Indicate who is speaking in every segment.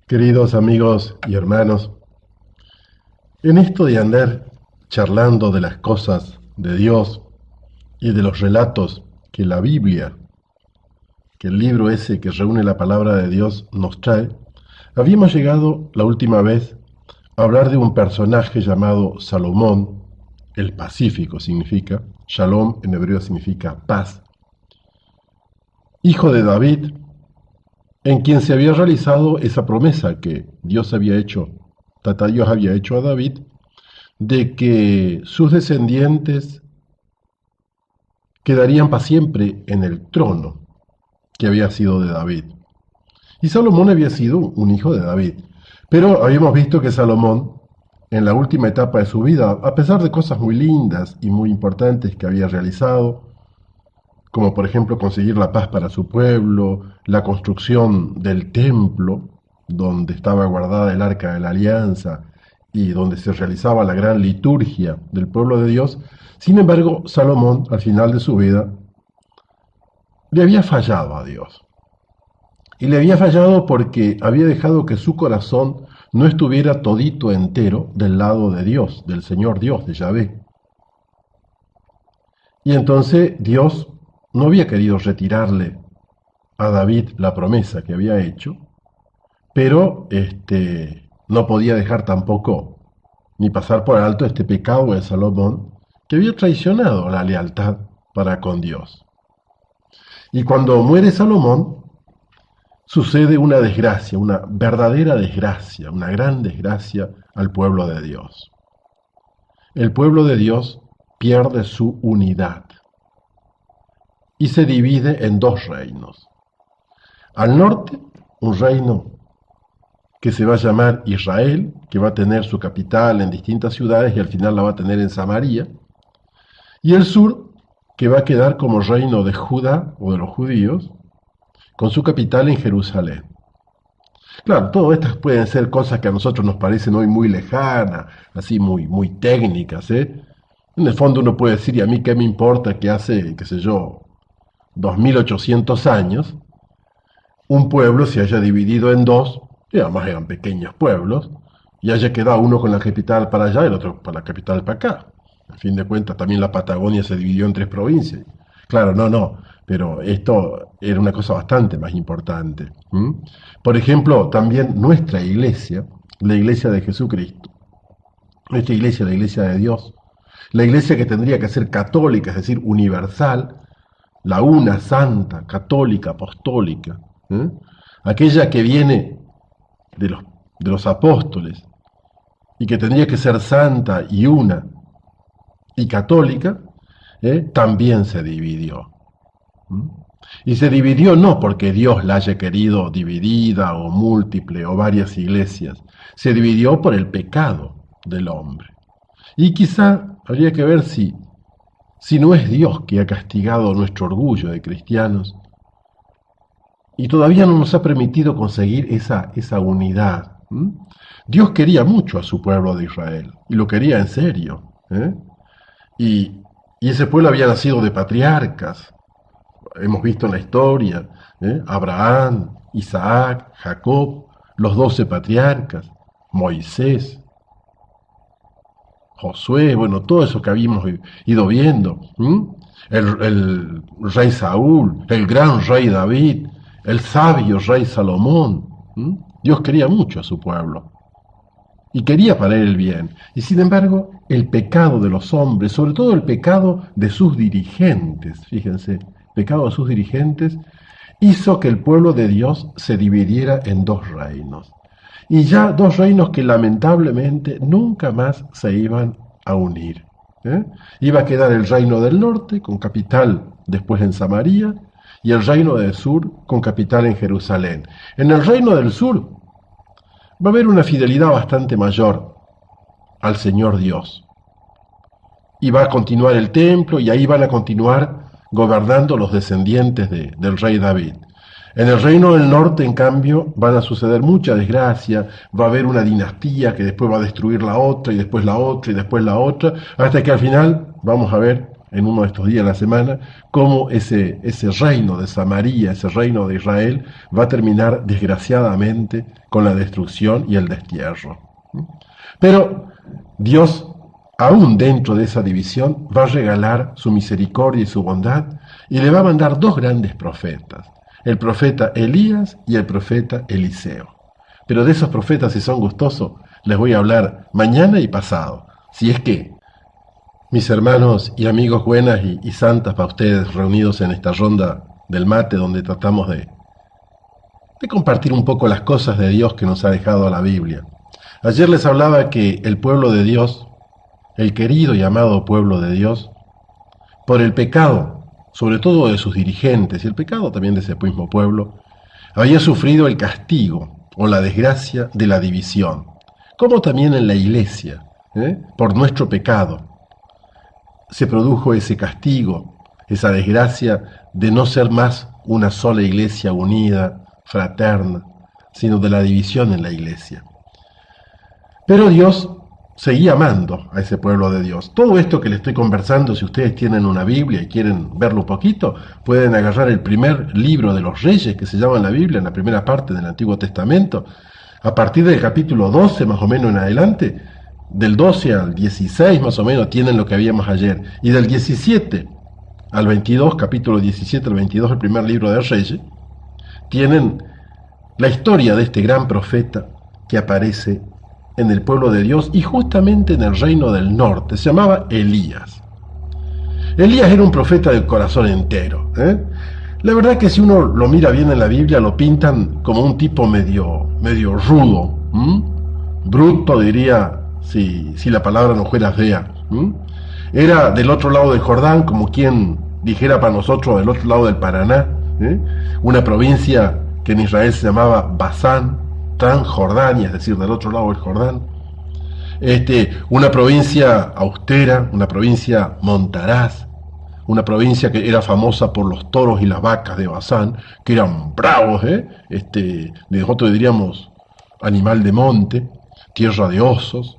Speaker 1: Queridos amigos y hermanos, en esto de andar charlando de las cosas de Dios y de los relatos que la Biblia, que el libro ese que reúne la palabra de Dios nos trae, habíamos llegado la última vez a hablar de un personaje llamado Salomón, el pacífico significa, Shalom en hebreo significa paz, hijo de David, en quien se había realizado esa promesa que Dios había hecho, Tata Dios había hecho a David, de que sus descendientes quedarían para siempre en el trono que había sido de David. Y Salomón había sido un hijo de David. Pero habíamos visto que Salomón, en la última etapa de su vida, a pesar de cosas muy lindas y muy importantes que había realizado, como por ejemplo conseguir la paz para su pueblo, la construcción del templo, donde estaba guardada el arca de la alianza y donde se realizaba la gran liturgia del pueblo de Dios. Sin embargo, Salomón, al final de su vida, le había fallado a Dios. Y le había fallado porque había dejado que su corazón no estuviera todito entero del lado de Dios, del Señor Dios, de Yahvé. Y entonces Dios no había querido retirarle a David la promesa que había hecho, pero no podía dejar tampoco ni pasar por alto este pecado de Salomón, que había traicionado la lealtad para con Dios. Y cuando muere Salomón, sucede una desgracia, una verdadera desgracia, una gran desgracia al pueblo de Dios. El pueblo de Dios pierde su unidad y se divide en dos reinos. Al norte, un reino que se va a llamar Israel, que va a tener su capital en distintas ciudades y al final la va a tener en Samaria, y el sur, que va a quedar como reino de Judá o de los judíos, con su capital en Jerusalén. Claro, todas estas pueden ser cosas que a nosotros nos parecen hoy muy lejanas, así muy técnicas, ¿eh? En el fondo uno puede decir, ¿y a mí qué me importa que hace, qué sé yo, 2800 años, un pueblo se haya dividido en dos, y además eran pequeños pueblos, y haya quedado uno con la capital para allá y el otro para la capital para acá? A fin de cuentas, también la Patagonia se dividió en tres provincias. Claro, no, pero esto era una cosa bastante más importante. Por ejemplo, también nuestra iglesia, la iglesia de Jesucristo, nuestra iglesia, la iglesia de Dios, la iglesia que tendría que ser católica, es decir, universal, la una, santa, católica, apostólica, aquella que viene de los apóstoles y que tendría que ser santa y una y católica, también se dividió. Y se dividió no porque Dios la haya querido dividida o múltiple o varias iglesias, se dividió por el pecado del hombre. Y quizá habría que ver si no es Dios que ha castigado nuestro orgullo de cristianos y todavía no nos ha permitido conseguir esa unidad. Dios quería mucho a su pueblo de Israel y lo quería en serio. Y, y ese pueblo había nacido de patriarcas, hemos visto en la historia, Abraham, Isaac, Jacob, los 12 patriarcas, Moisés, Josué, bueno, todo eso que habíamos ido viendo, el rey Saúl, el gran rey David, el sabio rey Salomón. Dios quería mucho a su pueblo y quería para él el bien. Y sin embargo, el pecado de los hombres, sobre todo el pecado de sus dirigentes, fíjense, pecado de sus dirigentes, hizo que el pueblo de Dios se dividiera en dos reinos. Y ya dos reinos que lamentablemente nunca más se iban a unir. Iba a quedar el reino del norte, con capital después en Samaria, y el reino del sur, con capital en Jerusalén. En el reino del sur va a haber una fidelidad bastante mayor al Señor Dios. Y va a continuar el templo, y ahí van a continuar gobernando los descendientes del rey David. En el reino del norte, en cambio, van a suceder mucha desgracia, va a haber una dinastía que después va a destruir la otra, y después la otra, y después la otra, hasta que al final vamos a ver en uno de estos días de la semana, cómo ese reino de Samaria, ese reino de Israel, va a terminar desgraciadamente con la destrucción y el destierro. Pero Dios, aún dentro de esa división, va a regalar su misericordia y su bondad y le va a mandar dos grandes profetas, el profeta Elías y el profeta Eliseo. Pero de esos profetas, si son gustosos, les voy a hablar mañana y pasado, si es que mis hermanos y amigos buenas y santas para ustedes reunidos en esta ronda del mate donde tratamos de compartir un poco las cosas de Dios que nos ha dejado la Biblia. Ayer les hablaba que el pueblo de Dios, el querido y amado pueblo de Dios, por el pecado, sobre todo de sus dirigentes y el pecado también de ese mismo pueblo, había sufrido el castigo o la desgracia de la división, como también en la iglesia, por nuestro pecado. Se produjo ese castigo, esa desgracia de no ser más una sola iglesia unida, fraterna, sino de la división en la iglesia. Pero Dios seguía amando a ese pueblo de Dios. Todo esto que les estoy conversando, si ustedes tienen una Biblia y quieren verlo un poquito, pueden agarrar el primer libro de los Reyes, que se llama la Biblia, en la primera parte del Antiguo Testamento, a partir del capítulo 12 más o menos en adelante, del 12 al 16 más o menos tienen lo que habíamos ayer, y del 17 al 22, capítulo 17 al 22, el primer libro de Reyes, tienen la historia de este gran profeta que aparece en el pueblo de Dios y justamente en el reino del norte. Se llamaba Elías. Elías era un profeta del corazón entero. La verdad que si uno lo mira bien en la Biblia, lo pintan como un tipo medio rudo, bruto diría, si la palabra no fuera fea. Era del otro lado del Jordán, como quien dijera para nosotros del otro lado del Paraná, una provincia que en Israel se llamaba Basán, Transjordania, es decir, del otro lado del Jordán. Una provincia austera, una provincia montaraz, una provincia que era famosa por los toros y las vacas de Basán, que eran bravos, nosotros diríamos animal de monte, tierra de osos,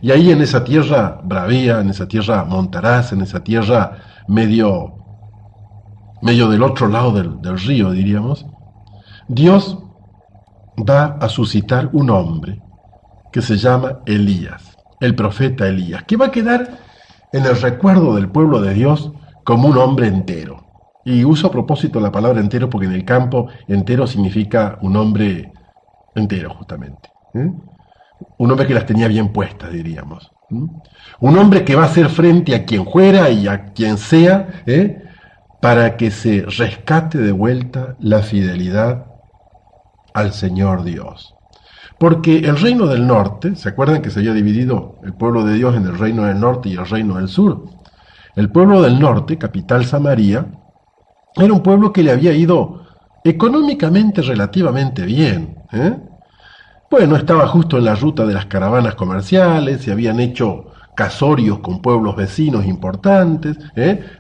Speaker 1: y ahí en esa tierra bravía, en esa tierra montaraz, en esa tierra medio del otro lado del río, diríamos, Dios va a suscitar un hombre que se llama Elías, el profeta Elías, que va a quedar en el recuerdo del pueblo de Dios como un hombre entero. Y uso a propósito la palabra entero porque en el campo entero significa un hombre entero, justamente. Un hombre que las tenía bien puestas, diríamos. Un hombre que va a hacer frente a quien fuera y a quien sea, para que se rescate de vuelta la fidelidad al Señor Dios. Porque el reino del norte, ¿se acuerdan que se había dividido el pueblo de Dios en el reino del norte y el reino del sur? El pueblo del norte, capital Samaria, era un pueblo que le había ido económicamente relativamente bien. Bueno, estaba justo en la ruta de las caravanas comerciales, se habían hecho casorios con pueblos vecinos importantes,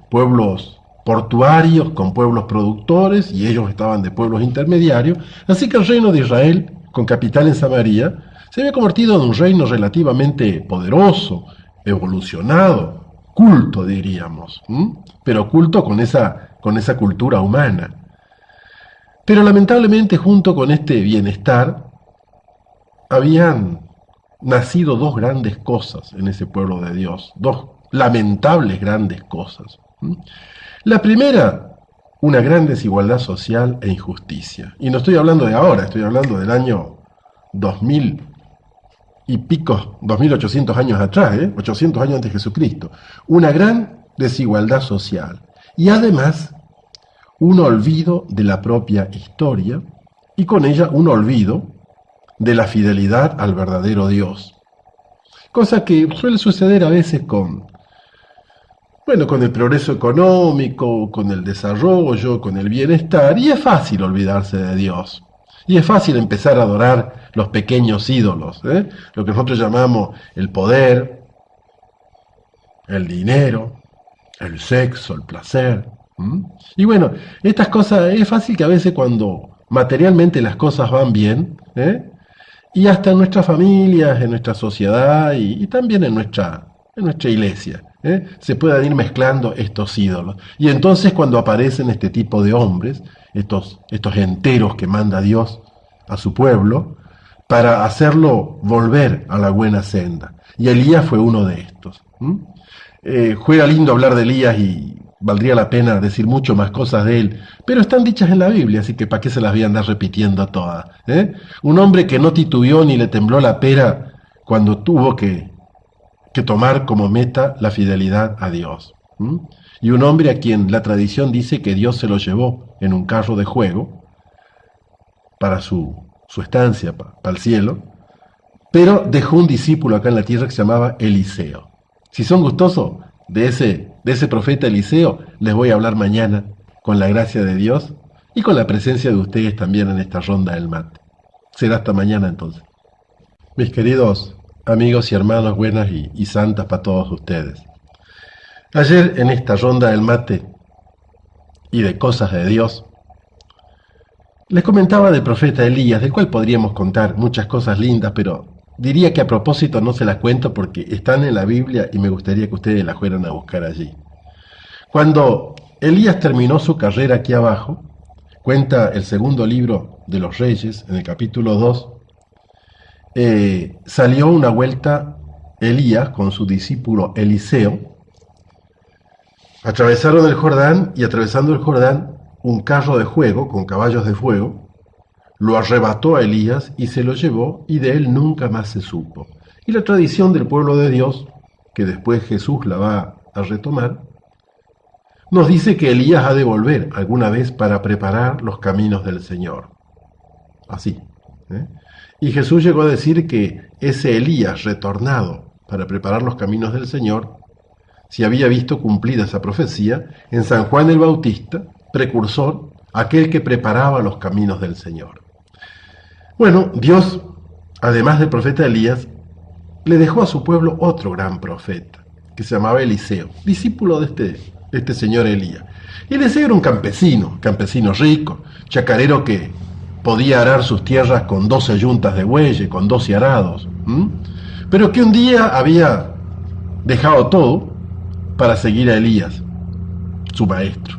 Speaker 1: pueblos portuarios con pueblos productores, y ellos estaban de pueblos intermediarios, así que el reino de Israel, con capital en Samaria, se había convertido en un reino relativamente poderoso, evolucionado, culto diríamos, pero culto con esa cultura humana. Pero lamentablemente junto con este bienestar, habían nacido dos grandes cosas en ese pueblo de Dios, dos lamentables grandes cosas. La primera, una gran desigualdad social e injusticia. Y no estoy hablando de ahora, estoy hablando del año 2000 y pico, 2800 años atrás, 800 años antes de Jesucristo. Una gran desigualdad social. Y además, un olvido de la propia historia y con ella un olvido de la fidelidad al verdadero Dios. Cosa que suele suceder a veces con el progreso económico, con el desarrollo, con el bienestar, y es fácil olvidarse de Dios. Y es fácil empezar a adorar los pequeños ídolos, lo que nosotros llamamos el poder, el dinero, el sexo, el placer. Y bueno, estas cosas, es fácil que a veces cuando materialmente las cosas van bien, y hasta en nuestras familias, en nuestra sociedad y también en nuestra iglesia, se puedan ir mezclando estos ídolos. Y entonces cuando aparecen este tipo de hombres, estos enteros que manda Dios a su pueblo, para hacerlo volver a la buena senda. Y Elías fue uno de estos. Fuera lindo hablar de Elías y valdría la pena decir mucho más cosas de él, pero están dichas en la Biblia, así que ¿para qué se las voy a andar repitiendo todas? Un hombre que no titubeó ni le tembló la pera cuando tuvo que tomar como meta la fidelidad a Dios. Y un hombre a quien la tradición dice que Dios se lo llevó en un carro de juego para su estancia, para el cielo, pero dejó un discípulo acá en la tierra que se llamaba Eliseo. Si son gustosos de ese profeta Eliseo, les voy a hablar mañana con la gracia de Dios y con la presencia de ustedes también en esta ronda del mate. Será hasta mañana entonces. Mis queridos amigos y hermanos, buenas y santas para todos ustedes. Ayer en esta ronda del mate y de cosas de Dios, les comentaba del profeta Elías, del cual podríamos contar muchas cosas lindas, pero diría que a propósito no se las cuento porque están en la Biblia y me gustaría que ustedes las fueran a buscar allí. Cuando Elías terminó su carrera aquí abajo, cuenta el segundo libro de los Reyes, en el capítulo 2, salió una vuelta Elías con su discípulo Eliseo, atravesaron el Jordán y atravesando el Jordán, un carro de fuego con caballos de fuego lo arrebató a Elías y se lo llevó y de él nunca más se supo. Y la tradición del pueblo de Dios, que después Jesús la va a retomar, nos dice que Elías ha de volver alguna vez para preparar los caminos del Señor. Así. Y Jesús llegó a decir que ese Elías retornado para preparar los caminos del Señor, si había visto cumplida esa profecía en San Juan el Bautista, precursor, aquel que preparaba los caminos del Señor. Bueno, Dios, además del profeta Elías, le dejó a su pueblo otro gran profeta, que se llamaba Eliseo, discípulo de este señor Elías. Y Eliseo era un campesino rico, chacarero que podía arar sus tierras con 12 yuntas de bueyes, con 12 arados, pero que un día había dejado todo para seguir a Elías, su maestro.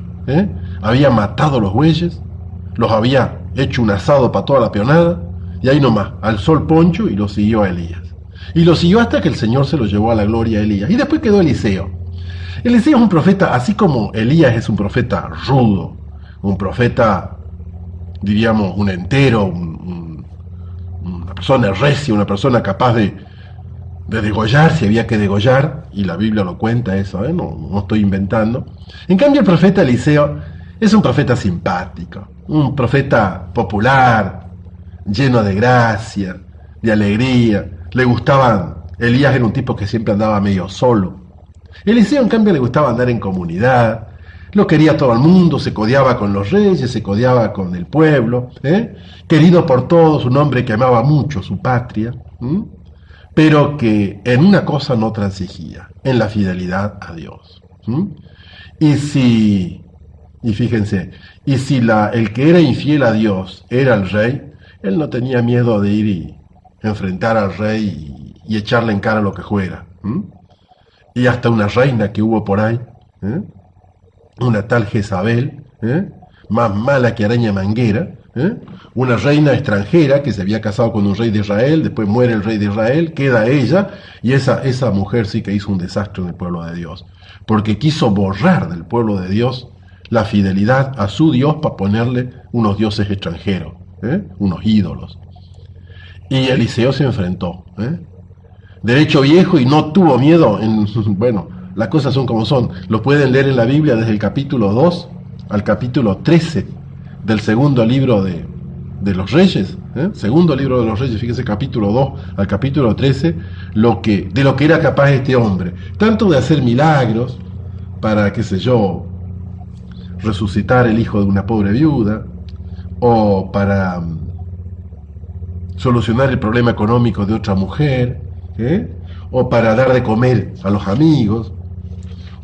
Speaker 1: Había matado los bueyes, los había hecho un asado para toda la peonada, y ahí nomás, alzó el poncho y lo siguió a Elías. Y lo siguió hasta que el Señor se lo llevó a la gloria a Elías. Y después quedó Eliseo. Eliseo es un profeta, así como Elías es un profeta rudo, un profeta, diríamos, un entero, una persona recia, una persona capaz de degollar si había que degollar, y la Biblia lo cuenta eso, no estoy inventando. En cambio el profeta Eliseo es un profeta simpático, un profeta popular, lleno de gracia, de alegría. Le gustaban, Elías era un tipo que siempre andaba medio solo. Eliseo en cambio le gustaba andar en comunidad, lo quería todo el mundo, se codeaba con los reyes, se codeaba con el pueblo, querido por todos, un hombre que amaba mucho su patria, pero que en una cosa no transigía, en la fidelidad a Dios. Y fíjense, si el que era infiel a Dios era el rey, él no tenía miedo de ir y enfrentar al rey y echarle en cara lo que fuera. Y hasta una reina que hubo por ahí, una tal Jezabel, más mala que araña manguera, una reina extranjera que se había casado con un rey de Israel, después muere el rey de Israel, queda ella, y esa mujer sí que hizo un desastre en el pueblo de Dios, porque quiso borrar del pueblo de Dios la fidelidad a su Dios para ponerle unos dioses extranjeros, unos ídolos. Y Eliseo se enfrentó, derecho viejo, y no tuvo miedo. Bueno, las cosas son como son, lo pueden leer en la Biblia desde el capítulo 2 al capítulo 13 del segundo libro de los Reyes, segundo libro de los Reyes, fíjese, capítulo 2 al capítulo 13, de lo que era capaz este hombre, tanto de hacer milagros para, qué sé yo, resucitar el hijo de una pobre viuda, o para solucionar el problema económico de otra mujer, o para dar de comer a los amigos,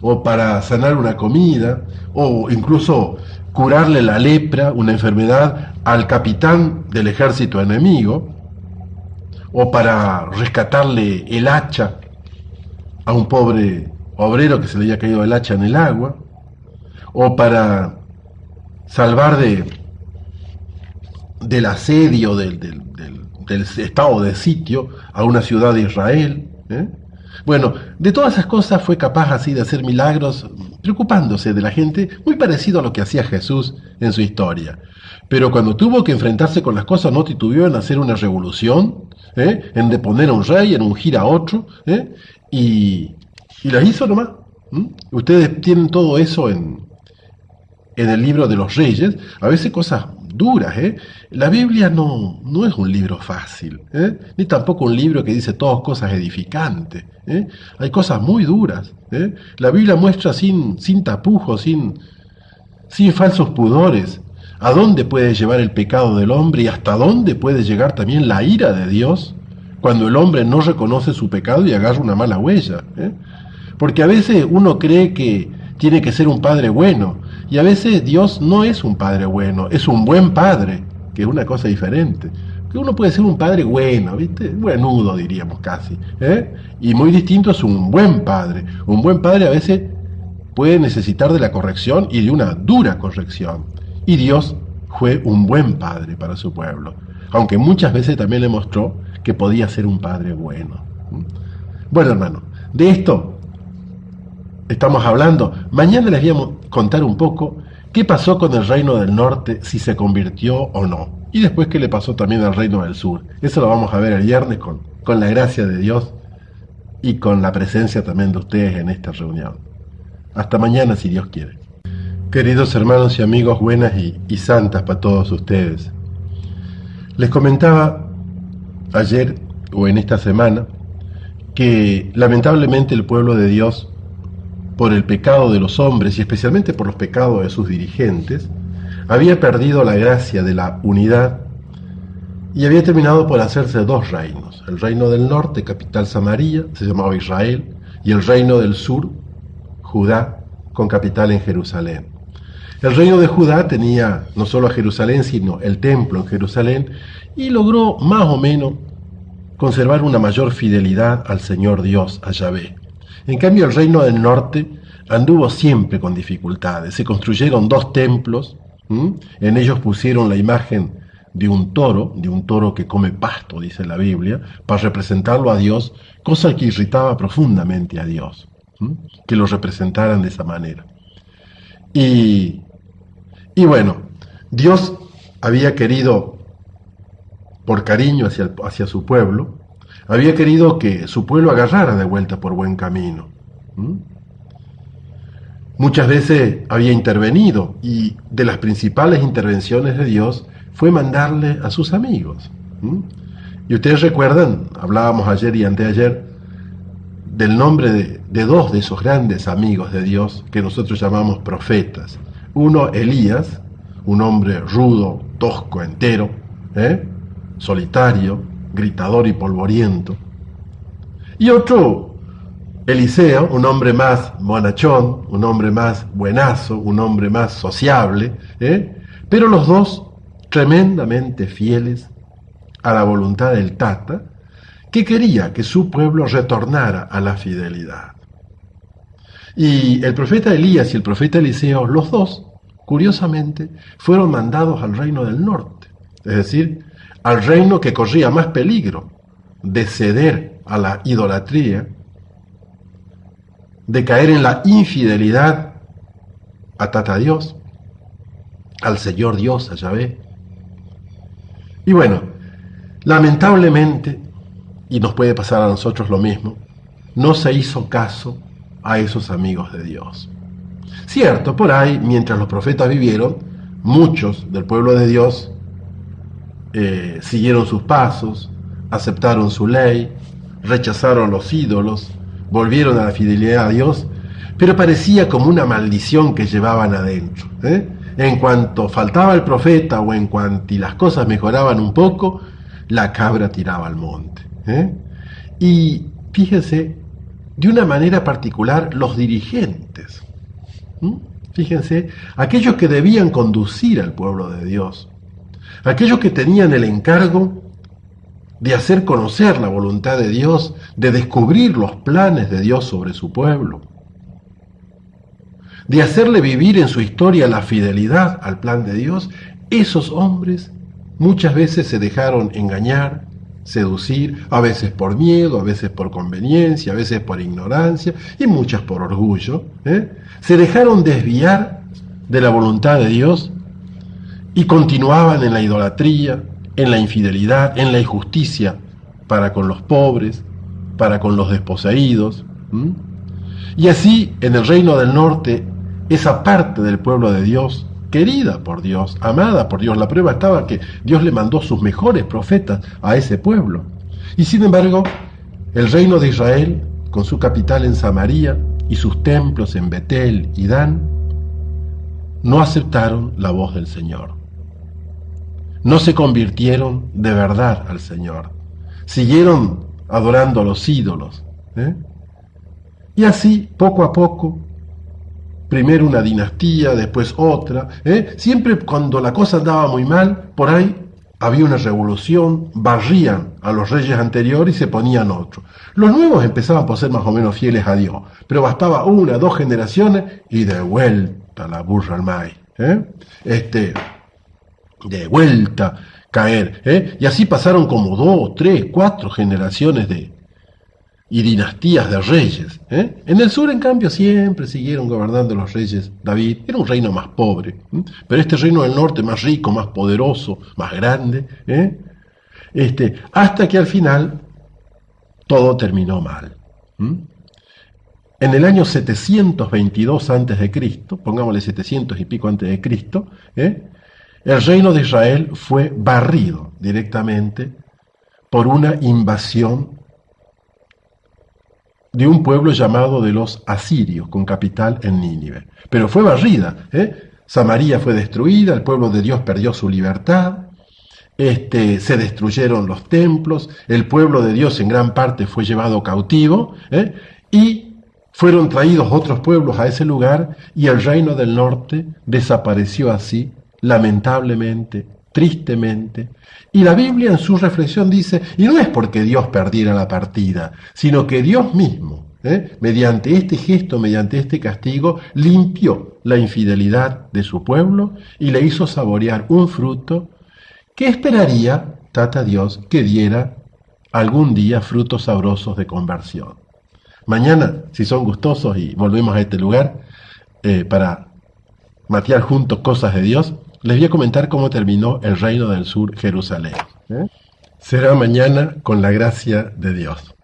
Speaker 1: o para sanar una comida, o incluso curarle la lepra, una enfermedad, al capitán del ejército enemigo, o para rescatarle el hacha a un pobre obrero que se le había caído el hacha en el agua, o para salvar del asedio del estado de sitio a una ciudad de Israel. Bueno, de todas esas cosas fue capaz así de hacer milagros, preocupándose de la gente, muy parecido a lo que hacía Jesús en su historia. Pero cuando tuvo que enfrentarse con las cosas, no titubeó en hacer una revolución, en deponer a un rey, en ungir a otro, y las hizo nomás. Ustedes tienen todo eso en el libro de los Reyes, a veces cosas duras. La Biblia no es un libro fácil, ni tampoco un libro que dice todas cosas edificantes. Hay cosas muy duras. La Biblia muestra sin tapujos, sin falsos pudores, a dónde puede llevar el pecado del hombre y hasta dónde puede llegar también la ira de Dios cuando el hombre no reconoce su pecado y agarra una mala huella. Porque a veces uno cree que tiene que ser un padre bueno, y a veces Dios no es un padre bueno, es un buen padre, que es una cosa diferente. Que uno puede ser un padre bueno, ¿viste? Buenudo diríamos casi, y muy distinto es un buen padre. Un buen padre a veces puede necesitar de la corrección y de una dura corrección. Y Dios fue un buen padre para su pueblo, aunque muchas veces también le mostró que podía ser un padre bueno. Bueno, hermano, de esto estamos hablando. Mañana les voy a contar un poco qué pasó con el reino del norte, si se convirtió o no. Y después qué le pasó también al reino del sur. Eso lo vamos a ver el viernes con la gracia de Dios y con la presencia también de ustedes en esta reunión. Hasta mañana si Dios quiere. Queridos hermanos y amigos, buenas y santas para todos ustedes. Les comentaba ayer o en esta semana que lamentablemente el pueblo de Dios, por el pecado de los hombres y especialmente por los pecados de sus dirigentes, había perdido la gracia de la unidad y había terminado por hacerse dos reinos. El reino del norte, capital Samaria, se llamaba Israel, y el reino del sur, Judá, con capital en Jerusalén. El reino de Judá tenía no solo a Jerusalén, sino el templo en Jerusalén, y logró más o menos conservar una mayor fidelidad al Señor Dios, a Yahvé. En cambio, el reino del norte anduvo siempre con dificultades. Se construyeron dos templos, en ellos pusieron la imagen de un toro que come pasto, dice la Biblia, para representarlo a Dios, cosa que irritaba profundamente a Dios, que lo representaran de esa manera. Y bueno, Dios había querido, por cariño hacia su pueblo, había querido que su pueblo agarrara de vuelta por buen camino. Muchas veces había intervenido, y de las principales intervenciones de Dios fue mandarle a sus amigos. Y ustedes recuerdan, hablábamos ayer y anteayer, del nombre de dos de esos grandes amigos de Dios que nosotros llamamos profetas. Uno, Elías, un hombre rudo, tosco, entero, solitario, gritador y polvoriento. Y otro, Eliseo, un hombre más bonachón, un hombre más buenazo, un hombre más sociable, pero los dos tremendamente fieles a la voluntad del Tata, que quería que su pueblo retornara a la fidelidad. Y el profeta Elías y el profeta Eliseo, los dos, curiosamente, fueron mandados al reino del norte, es decir, al reino que corría más peligro de ceder a la idolatría, de caer en la infidelidad a Tata Dios, al Señor Dios, a Yahvé. Y bueno, lamentablemente, y nos puede pasar a nosotros lo mismo, no se hizo caso a esos amigos de Dios. Cierto, por ahí, mientras los profetas vivieron, muchos del pueblo de Dios siguieron sus pasos, aceptaron su ley, rechazaron los ídolos, volvieron a la fidelidad a Dios, pero parecía como una maldición que llevaban adentro. En cuanto faltaba el profeta o en cuanto las cosas mejoraban un poco, la cabra tiraba al monte. Y fíjense, de una manera particular, los dirigentes. Fíjense, aquellos que debían conducir al pueblo de Dios, aquellos que tenían el encargo de hacer conocer la voluntad de Dios, de descubrir los planes de Dios sobre su pueblo. de hacerle vivir en su historia la fidelidad al plan de Dios, esos hombres muchas veces se dejaron engañar, seducir, a veces por miedo, a veces por conveniencia, a veces por ignorancia y muchas por orgullo. Se dejaron desviar de la voluntad de Dios y continuaban en la idolatría, en la infidelidad, en la injusticia para con los pobres, para con los desposeídos. Y así, en el reino del norte, esa parte del pueblo de Dios, querida por Dios, amada por Dios, la prueba estaba que Dios le mandó sus mejores profetas a ese pueblo. Y sin embargo, el reino de Israel, con su capital en Samaria y sus templos en Betel y Dan, no aceptaron la voz del Señor. No se convirtieron de verdad al Señor. Siguieron adorando a los ídolos. Y así, poco a poco, primero una dinastía, después otra. Siempre cuando la cosa andaba muy mal, por ahí había una revolución, barrían a los reyes anteriores y se ponían otros. Los nuevos empezaban por ser más o menos fieles a Dios, pero bastaba una, dos generaciones y de vuelta la burra al maíz. De vuelta caer. Y así pasaron como 2, 3, 4 generaciones y dinastías de reyes. En el sur, en cambio, siempre siguieron gobernando los reyes David. Era un reino más pobre, pero este reino del norte más rico, más poderoso, más grande, hasta que al final todo terminó mal. En el año 722 a.C., pongámosle 700 y pico antes de Cristo, el reino de Israel fue barrido directamente por una invasión de un pueblo llamado de los asirios, con capital en Nínive. Pero fue barrida. Samaria fue destruida, el pueblo de Dios perdió su libertad, se destruyeron los templos, el pueblo de Dios en gran parte fue llevado cautivo, y fueron traídos otros pueblos a ese lugar, y el reino del norte desapareció así, lamentablemente, tristemente. Y la Biblia en su reflexión dice, y no es porque Dios perdiera la partida, sino que Dios mismo, mediante este gesto, mediante este castigo, limpió la infidelidad de su pueblo y le hizo saborear un fruto que esperaría, Tata Dios, que diera algún día frutos sabrosos de conversión. Mañana, si son gustosos y volvemos a este lugar para matear juntos cosas de Dios, les voy a comentar cómo terminó el reino del sur, Jerusalén. Será mañana con la gracia de Dios.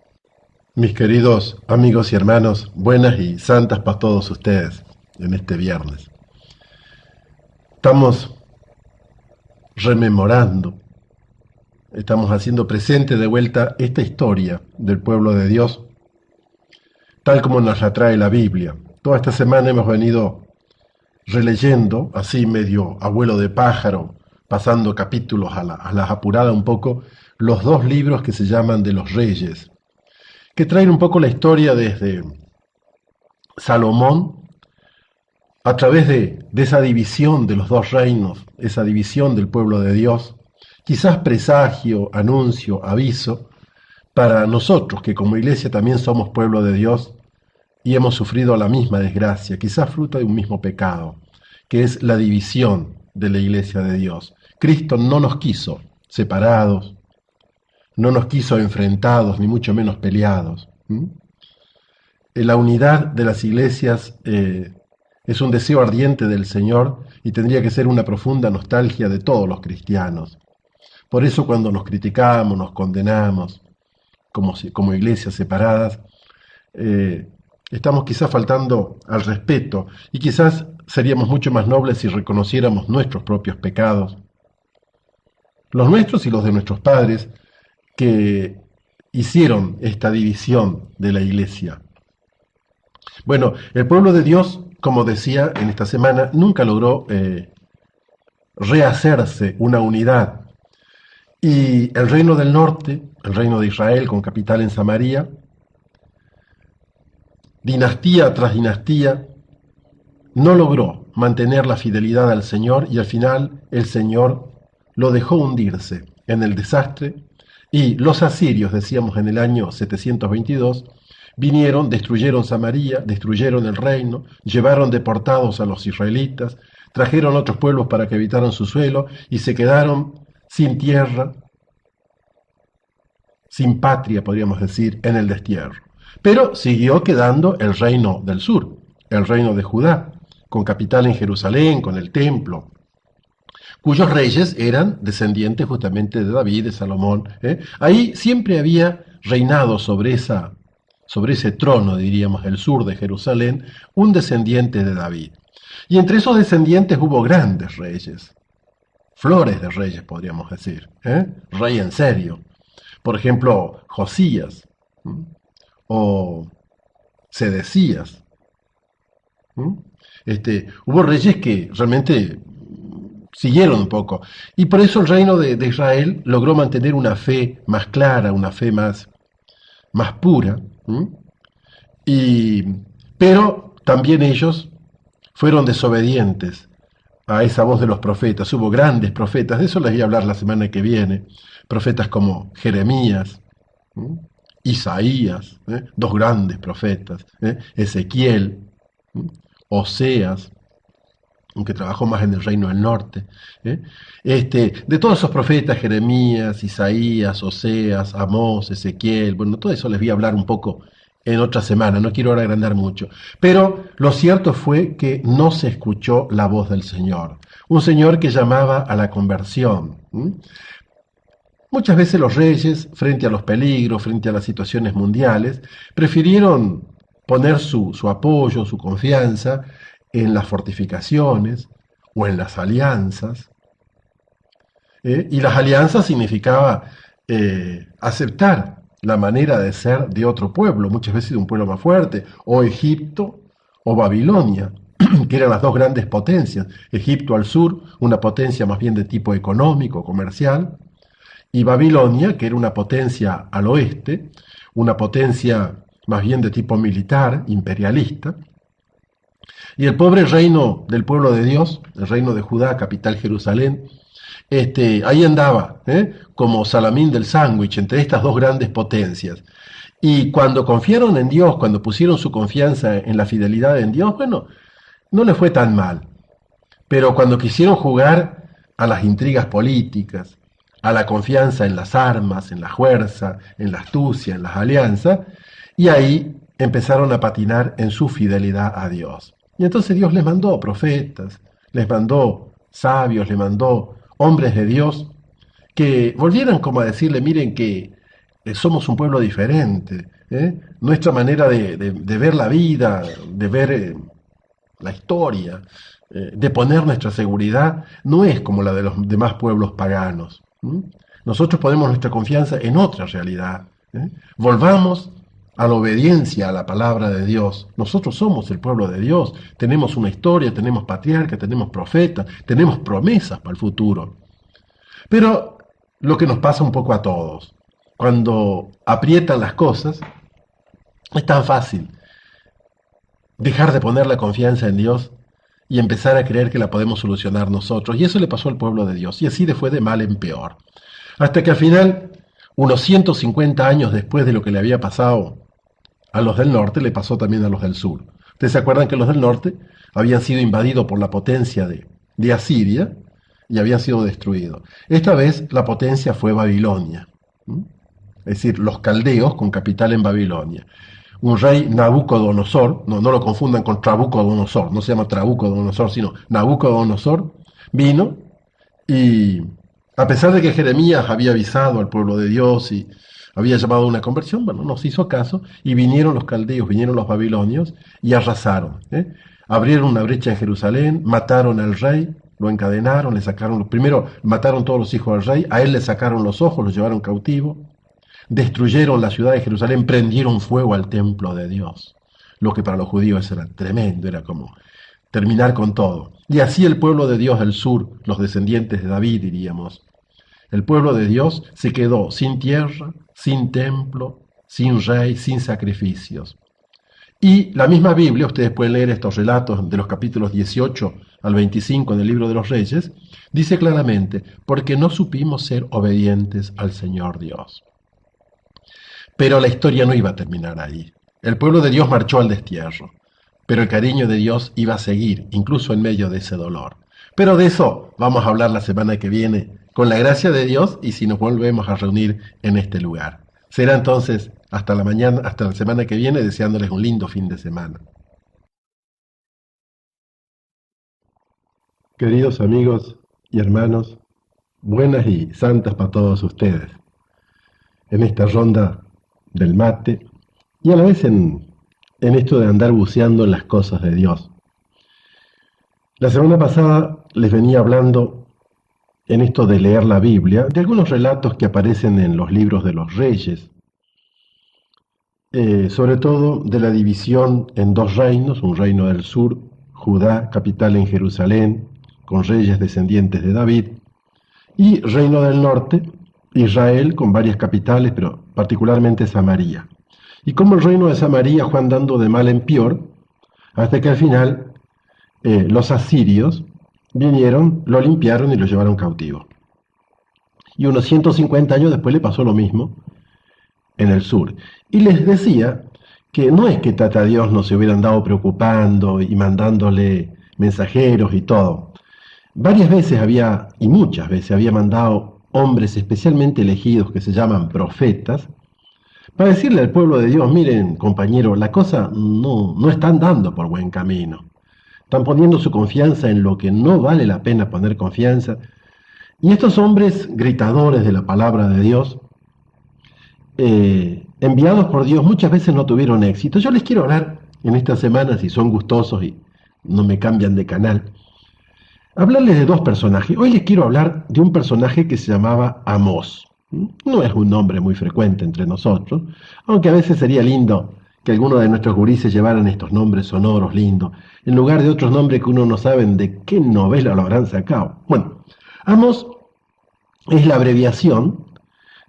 Speaker 1: Mis queridos amigos y hermanos, buenas y santas para todos ustedes en este viernes. Estamos rememorando, estamos haciendo presente de vuelta esta historia del pueblo de Dios, tal como nos la trae la Biblia. Toda esta semana hemos venido releyendo, así medio abuelo de pájaro, pasando capítulos a las apuradas un poco, los 2 libros que se llaman de los Reyes, que traen un poco la historia desde Salomón, a través de esa división de los 2 reinos, esa división del pueblo de Dios, quizás presagio, anuncio, aviso, para nosotros que como iglesia también somos pueblo de Dios, y hemos sufrido la misma desgracia, quizás fruto de un mismo pecado, que es la división de la iglesia de Dios. Cristo no nos quiso separados, no nos quiso enfrentados, ni mucho menos peleados. La unidad de las iglesias es un deseo ardiente del Señor y tendría que ser una profunda nostalgia de todos los cristianos. Por eso cuando nos criticamos, nos condenamos como iglesias separadas, estamos quizás faltando al respeto y quizás seríamos mucho más nobles si reconociéramos nuestros propios pecados, los nuestros y los de nuestros padres que hicieron esta división de la iglesia. Bueno, el pueblo de Dios, como decía en esta semana, nunca logró rehacerse una unidad. Y el reino del norte, el reino de Israel con capital en Samaria, dinastía tras dinastía, no logró mantener la fidelidad al Señor y al final el Señor lo dejó hundirse en el desastre y los asirios, decíamos en el año 722, Vinieron, destruyeron Samaria, destruyeron el reino, llevaron deportados a los israelitas, trajeron otros pueblos para que habitaran su suelo y se quedaron sin tierra, sin patria, podríamos decir, en el destierro. Pero siguió quedando el reino del sur, el reino de Judá, con capital en Jerusalén, con el templo, cuyos reyes eran descendientes justamente de David, de Salomón. Ahí siempre había reinado sobre ese trono, diríamos, del sur de Jerusalén, un descendiente de David. Y entre esos descendientes hubo grandes reyes, flores de reyes, podríamos decir, rey en serio. Por ejemplo, Josías, o Sedecías. Hubo reyes que realmente siguieron un poco. Y por eso el reino de Israel logró mantener una fe más clara, una fe más pura. Pero también ellos fueron desobedientes a esa voz de los profetas. Hubo grandes profetas, de eso les voy a hablar la semana que viene. Profetas como Jeremías, Isaías, dos grandes profetas, Ezequiel, Oseas, aunque trabajó más en el reino del norte. De todos esos profetas, Jeremías, Isaías, Oseas, Amós, Ezequiel, bueno, todo eso les voy a hablar un poco en otra semana, no quiero ahora agrandar mucho. Pero lo cierto fue que no se escuchó la voz del Señor, un Señor que llamaba a la conversión. Muchas veces los reyes, frente a los peligros, frente a las situaciones mundiales, prefirieron poner su apoyo, su confianza en las fortificaciones o en las alianzas. Y las alianzas significaba aceptar la manera de ser de otro pueblo, muchas veces de un pueblo más fuerte, o Egipto o Babilonia, que eran las dos grandes potencias. Egipto al sur, una potencia más bien de tipo económico, comercial, y Babilonia, que era una potencia al oeste, una potencia más bien de tipo militar, imperialista. Y el pobre reino del pueblo de Dios, el reino de Judá, capital Jerusalén, ahí andaba, como salamín del sándwich entre estas dos grandes potencias. Y cuando confiaron en Dios, cuando pusieron su confianza en la fidelidad en Dios, bueno, no les fue tan mal. Pero cuando quisieron jugar a las intrigas políticas, a la confianza en las armas, en la fuerza, en la astucia, en las alianzas, y ahí empezaron a patinar en su fidelidad a Dios. Y entonces Dios les mandó profetas, les mandó sabios, les mandó hombres de Dios que volvieran como a decirle, miren que somos un pueblo diferente, nuestra manera de ver la vida, de ver la historia, de poner nuestra seguridad, no es como la de los demás pueblos paganos. Nosotros ponemos nuestra confianza en otra realidad. Volvamos a la obediencia a la palabra de Dios. Nosotros somos el pueblo de Dios, tenemos una historia, tenemos patriarca, tenemos profeta, tenemos promesas para el futuro. Pero lo que nos pasa un poco a todos, cuando aprietan las cosas, es tan fácil dejar de poner la confianza en Dios y empezar a creer que la podemos solucionar nosotros. Y eso le pasó al pueblo de Dios, y así fue de mal en peor. Hasta que al final, unos 150 años después de lo que le había pasado a los del norte, le pasó también a los del sur. Ustedes se acuerdan que los del norte habían sido invadidos por la potencia de Asiria y habían sido destruidos. Esta vez la potencia fue Babilonia, es decir, los caldeos con capital en Babilonia. Un rey Nabucodonosor, no lo confundan con Trabucodonosor, no se llama Trabucodonosor, sino Nabucodonosor, vino y a pesar de que Jeremías había avisado al pueblo de Dios y había llamado a una conversión, bueno, nos hizo caso y vinieron los caldeos, vinieron los babilonios y arrasaron. Abrieron una brecha en Jerusalén, mataron al rey, lo encadenaron, le sacaron, primero mataron todos los hijos del rey, a él le sacaron los ojos, lo llevaron cautivo. Destruyeron la ciudad de Jerusalén, prendieron fuego al templo de Dios, lo que para los judíos era tremendo, era como terminar con todo. Y así el pueblo de Dios del sur, los descendientes de David, diríamos, el pueblo de Dios se quedó sin tierra, sin templo, sin rey, sin sacrificios. Y la misma Biblia, ustedes pueden leer estos relatos de los capítulos 18 al 25 del libro de los Reyes, dice claramente, porque no supimos ser obedientes al Señor Dios. Pero la historia no iba a terminar ahí. El pueblo de Dios marchó al destierro, pero el cariño de Dios iba a seguir, incluso en medio de ese dolor. Pero de eso vamos a hablar la semana que viene, con la gracia de Dios y si nos volvemos a reunir en este lugar. Será entonces hasta la mañana, hasta la semana que viene, deseándoles un lindo fin de semana. Queridos amigos y hermanos, buenas y santas para todos ustedes. En esta ronda del mate y a la vez en esto de andar buceando en las cosas de Dios. La semana pasada les venía hablando en esto de leer la Biblia, de algunos relatos que aparecen en los libros de los reyes, sobre todo de la división en dos reinos, un reino del sur, Judá, capital en Jerusalén, con reyes descendientes de David, y reino del norte, Israel, con varias capitales, pero particularmente Samaria. Y como el reino de Samaria fue andando de mal en peor, hasta que al final los asirios vinieron, lo limpiaron y lo llevaron cautivo. Y unos 150 años después le pasó lo mismo en el sur. Y les decía que no es que Tata Dios no se hubiera andado preocupando y mandándole mensajeros y todo. Varias veces había, y muchas veces había mandado hombres especialmente elegidos que se llaman profetas, para decirle al pueblo de Dios, miren compañero, la cosa no está andando por buen camino. Están poniendo su confianza en lo que no vale la pena poner confianza. Y estos hombres gritadores de la palabra de Dios, enviados por Dios, muchas veces no tuvieron éxito. Yo les quiero hablar en esta semana, si son gustosos y no me cambian de canal, hablarles de dos personajes. Hoy les quiero hablar de un personaje que se llamaba Amós. No es un nombre muy frecuente entre nosotros, aunque a veces sería lindo que algunos de nuestros gurises llevaran estos nombres sonoros lindos, en lugar de otros nombres que uno no sabe de qué novela lo habrán sacado. Bueno, Amós es la abreviación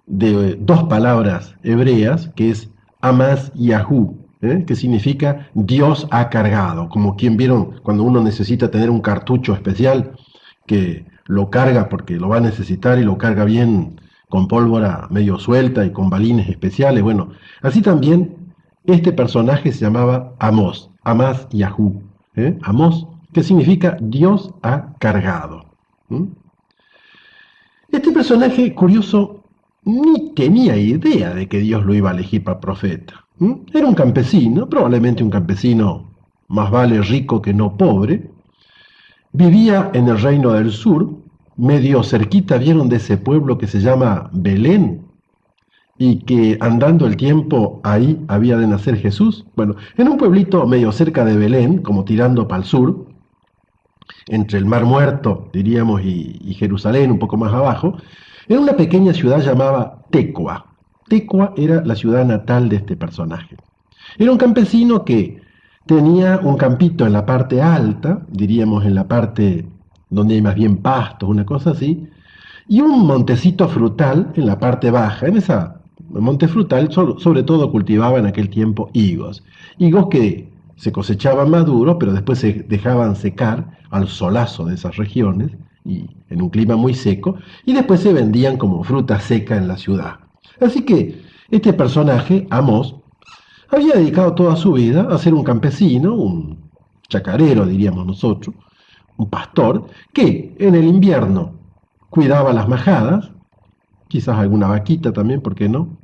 Speaker 1: de dos palabras hebreas, que es Amas Yahú, que significa Dios ha cargado, como quien vieron cuando uno necesita tener un cartucho especial, que lo carga porque lo va a necesitar y lo carga bien con pólvora medio suelta y con balines especiales. Bueno, así también este personaje se llamaba Amós, Amas Yahú, Amós, que significa Dios ha cargado. Este personaje curioso ni tenía idea de que Dios lo iba a elegir para profeta. Era un campesino, probablemente un campesino más vale rico que no pobre. Vivía en el reino del sur, medio cerquita, vieron de ese pueblo que se llama Belén, y que andando el tiempo ahí había de nacer Jesús. Bueno, en un pueblito medio cerca de Belén, como tirando para el sur, entre el Mar Muerto, diríamos, y Jerusalén, un poco más abajo, en una pequeña ciudad llamada Tecoa. Tecoa era la ciudad natal de este personaje. Era un campesino que tenía un campito en la parte alta, diríamos en la parte donde hay más bien pastos, una cosa así, y un montecito frutal en la parte baja. En esa monte frutal sobre todo cultivaba en aquel tiempo higos. Higos que se cosechaban maduros, pero después se dejaban secar al solazo de esas regiones y en un clima muy seco, y después se vendían como fruta seca en la ciudad. Así que este personaje, Amós, había dedicado toda su vida a ser un campesino, un chacarero diríamos nosotros, un pastor, que en el invierno cuidaba las majadas, quizás alguna vaquita también, ¿por qué no?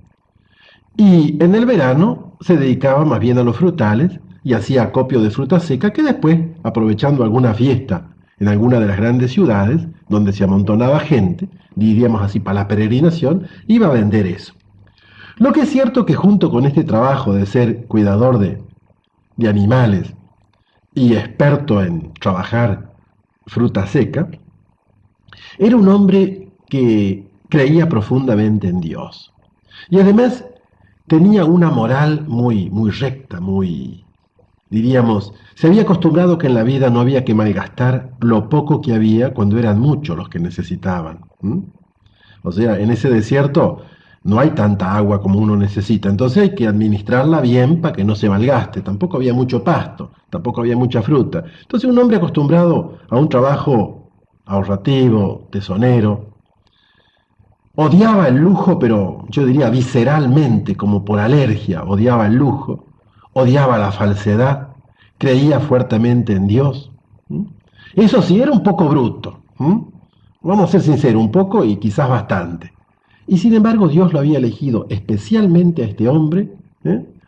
Speaker 1: Y en el verano se dedicaba más bien a los frutales y hacía acopio de fruta seca que después, aprovechando alguna fiesta en alguna de las grandes ciudades, donde se amontonaba gente, diríamos así para la peregrinación, iba a vender eso. Lo que es cierto que junto con este trabajo de ser cuidador de animales y experto en trabajar fruta seca, era un hombre que creía profundamente en Dios. Y además tenía una moral muy recta, diríamos, se había acostumbrado que en la vida no había que malgastar lo poco que había cuando eran muchos los que necesitaban. O sea, en ese desierto no hay tanta agua como uno necesita, entonces hay que administrarla bien para que no se malgaste. Tampoco había mucho pasto, tampoco había mucha fruta. Entonces un hombre acostumbrado a un trabajo ahorrativo, tesonero, odiaba el lujo, pero yo diría visceralmente, como por alergia, odiaba el lujo, odiaba la falsedad, creía fuertemente en Dios. Eso sí, era un poco bruto. Vamos a ser sinceros, un poco y quizás bastante. Y sin embargo Dios lo había elegido especialmente a este hombre,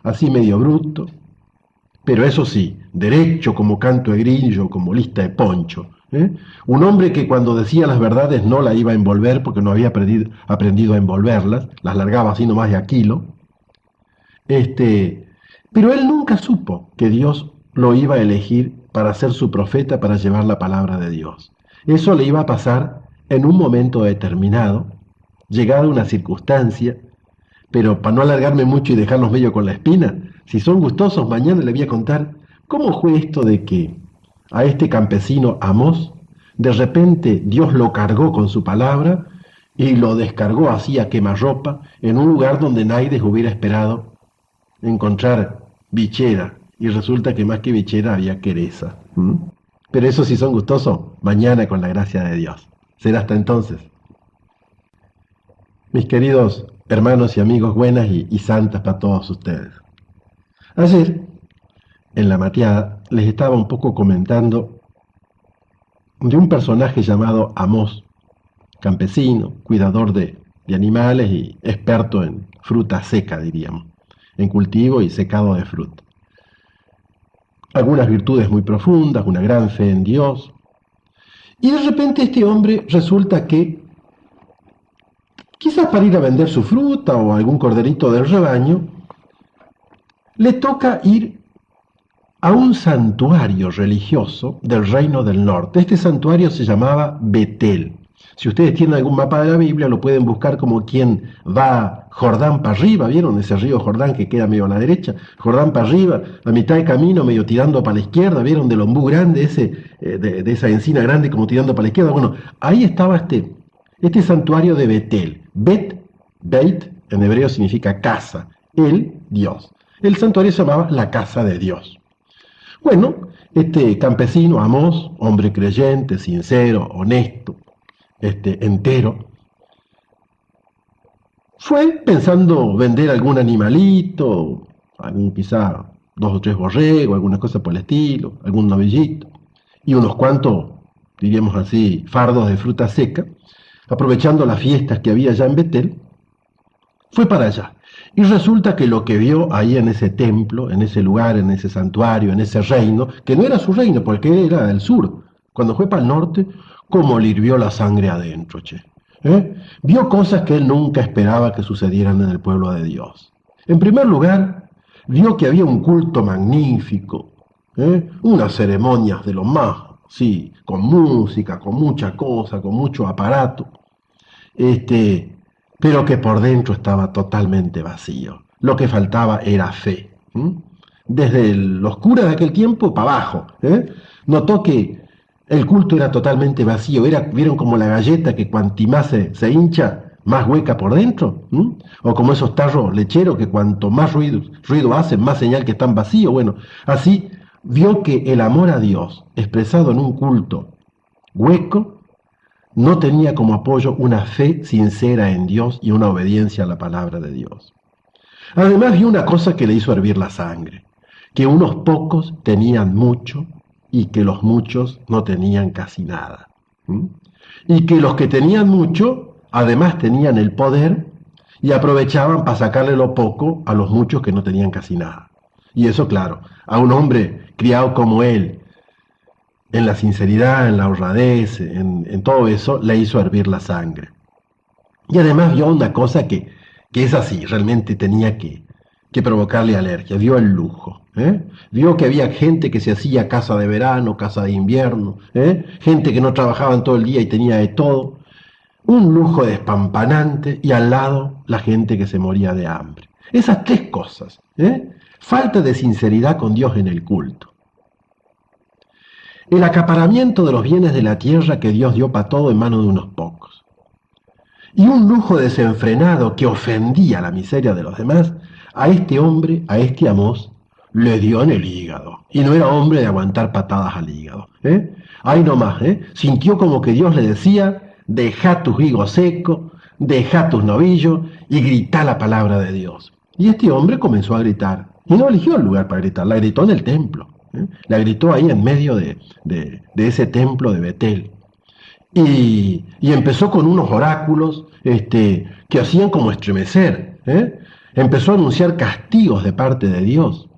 Speaker 1: así medio bruto, pero eso sí, derecho como canto de grillo, como lista de poncho. Un hombre que cuando decía las verdades no la iba a envolver porque no había aprendido a envolverlas, las largaba así nomás de a kilo. Pero él nunca supo que Dios lo iba a elegir para ser su profeta, para llevar la palabra de Dios. Eso le iba a pasar en un momento determinado, llegada una circunstancia, pero para no alargarme mucho y dejarlos medio con la espina, si son gustosos, mañana le voy a contar cómo fue esto de que a este campesino Amós, de repente Dios lo cargó con su palabra y lo descargó así a quemarropa en un lugar donde nadie hubiera esperado encontrar bichera, y resulta que más que bichera había quereza. Pero eso si son gustosos, mañana con la gracia de Dios. Será hasta entonces. Mis queridos hermanos y amigos, buenas y santas para todos ustedes. Ayer, en la mateada, les estaba un poco comentando de un personaje llamado Amós, campesino, cuidador de animales y experto en fruta seca, diríamos, en cultivo y secado de fruta. Algunas virtudes muy profundas, una gran fe en Dios. Y de repente este hombre resulta que, quizás para ir a vender su fruta o algún corderito del rebaño, le toca ir a un santuario religioso del Reino del Norte. Este santuario se llamaba Betel. Si ustedes tienen algún mapa de la Biblia, lo pueden buscar como quien va Jordán para arriba, ¿vieron? Ese río Jordán que queda medio a la derecha, Jordán para arriba, a mitad de camino, medio tirando para la izquierda, ¿vieron? Del ombú grande, de esa encina grande como tirando para la izquierda. Bueno, ahí estaba este santuario de Betel. Beit, en hebreo significa casa, el Dios. El santuario se llamaba la casa de Dios. Bueno, este campesino, Amós, hombre creyente, sincero, honesto, entero, fue pensando vender algún animalito, quizá 2 o 3 borregos, alguna cosa por el estilo, algún novillito, y unos cuantos, diríamos así, fardos de fruta seca, aprovechando las fiestas que había ya en Betel, fue para allá. Y resulta que lo que vio ahí en ese templo, en ese lugar, en ese santuario, en ese reino, que no era su reino, porque él era del sur, cuando fue para el norte, como le hirvió la sangre adentro, che. Vio cosas que él nunca esperaba que sucedieran en el pueblo de Dios. En primer lugar, vio que había un culto magnífico, unas ceremonias de lo más, sí, con música, con mucha cosa, con mucho aparato, pero que por dentro estaba totalmente vacío. Lo que faltaba era fe. Desde los curas de aquel tiempo para abajo, notó que el culto era totalmente vacío. ¿Vieron como la galleta que cuanto más se hincha, más hueca por dentro? O como esos tarros lecheros que cuanto más ruido hacen, más señal que están vacíos. Bueno, así vio que el amor a Dios, expresado en un culto hueco, no tenía como apoyo una fe sincera en Dios y una obediencia a la palabra de Dios. Además vio una cosa que le hizo hervir la sangre, que unos pocos tenían mucho y que los muchos no tenían casi nada. Y que los que tenían mucho, además tenían el poder y aprovechaban para sacarle lo poco a los muchos que no tenían casi nada. Y eso, claro, a un hombre criado como él, en la sinceridad, en la honradez, en todo eso, le hizo hervir la sangre. Y además vio una cosa que es así, realmente tenía que provocarle alergia, vio el lujo. Vio que había gente que se hacía casa de verano, casa de invierno, gente que no trabajaba en todo el día y tenía de todo, un lujo despampanante, y al lado la gente que se moría de hambre. Esas 3 cosas, falta de sinceridad con Dios en el culto, el acaparamiento de los bienes de la tierra que Dios dio para todo en manos de unos pocos, y un lujo desenfrenado que ofendía la miseria de los demás, a este hombre, a este Amós, le dio en el hígado. Y no era hombre de aguantar patadas al hígado. Ahí nomás, sintió como que Dios le decía: deja tus higos secos, deja tus novillos y grita la palabra de Dios. Y este hombre comenzó a gritar: Y no eligió el lugar para gritar, la gritó en el templo. La gritó ahí en medio de ese templo de Betel. Y empezó con unos oráculos que hacían como estremecer. Empezó a anunciar castigos de parte de Dios.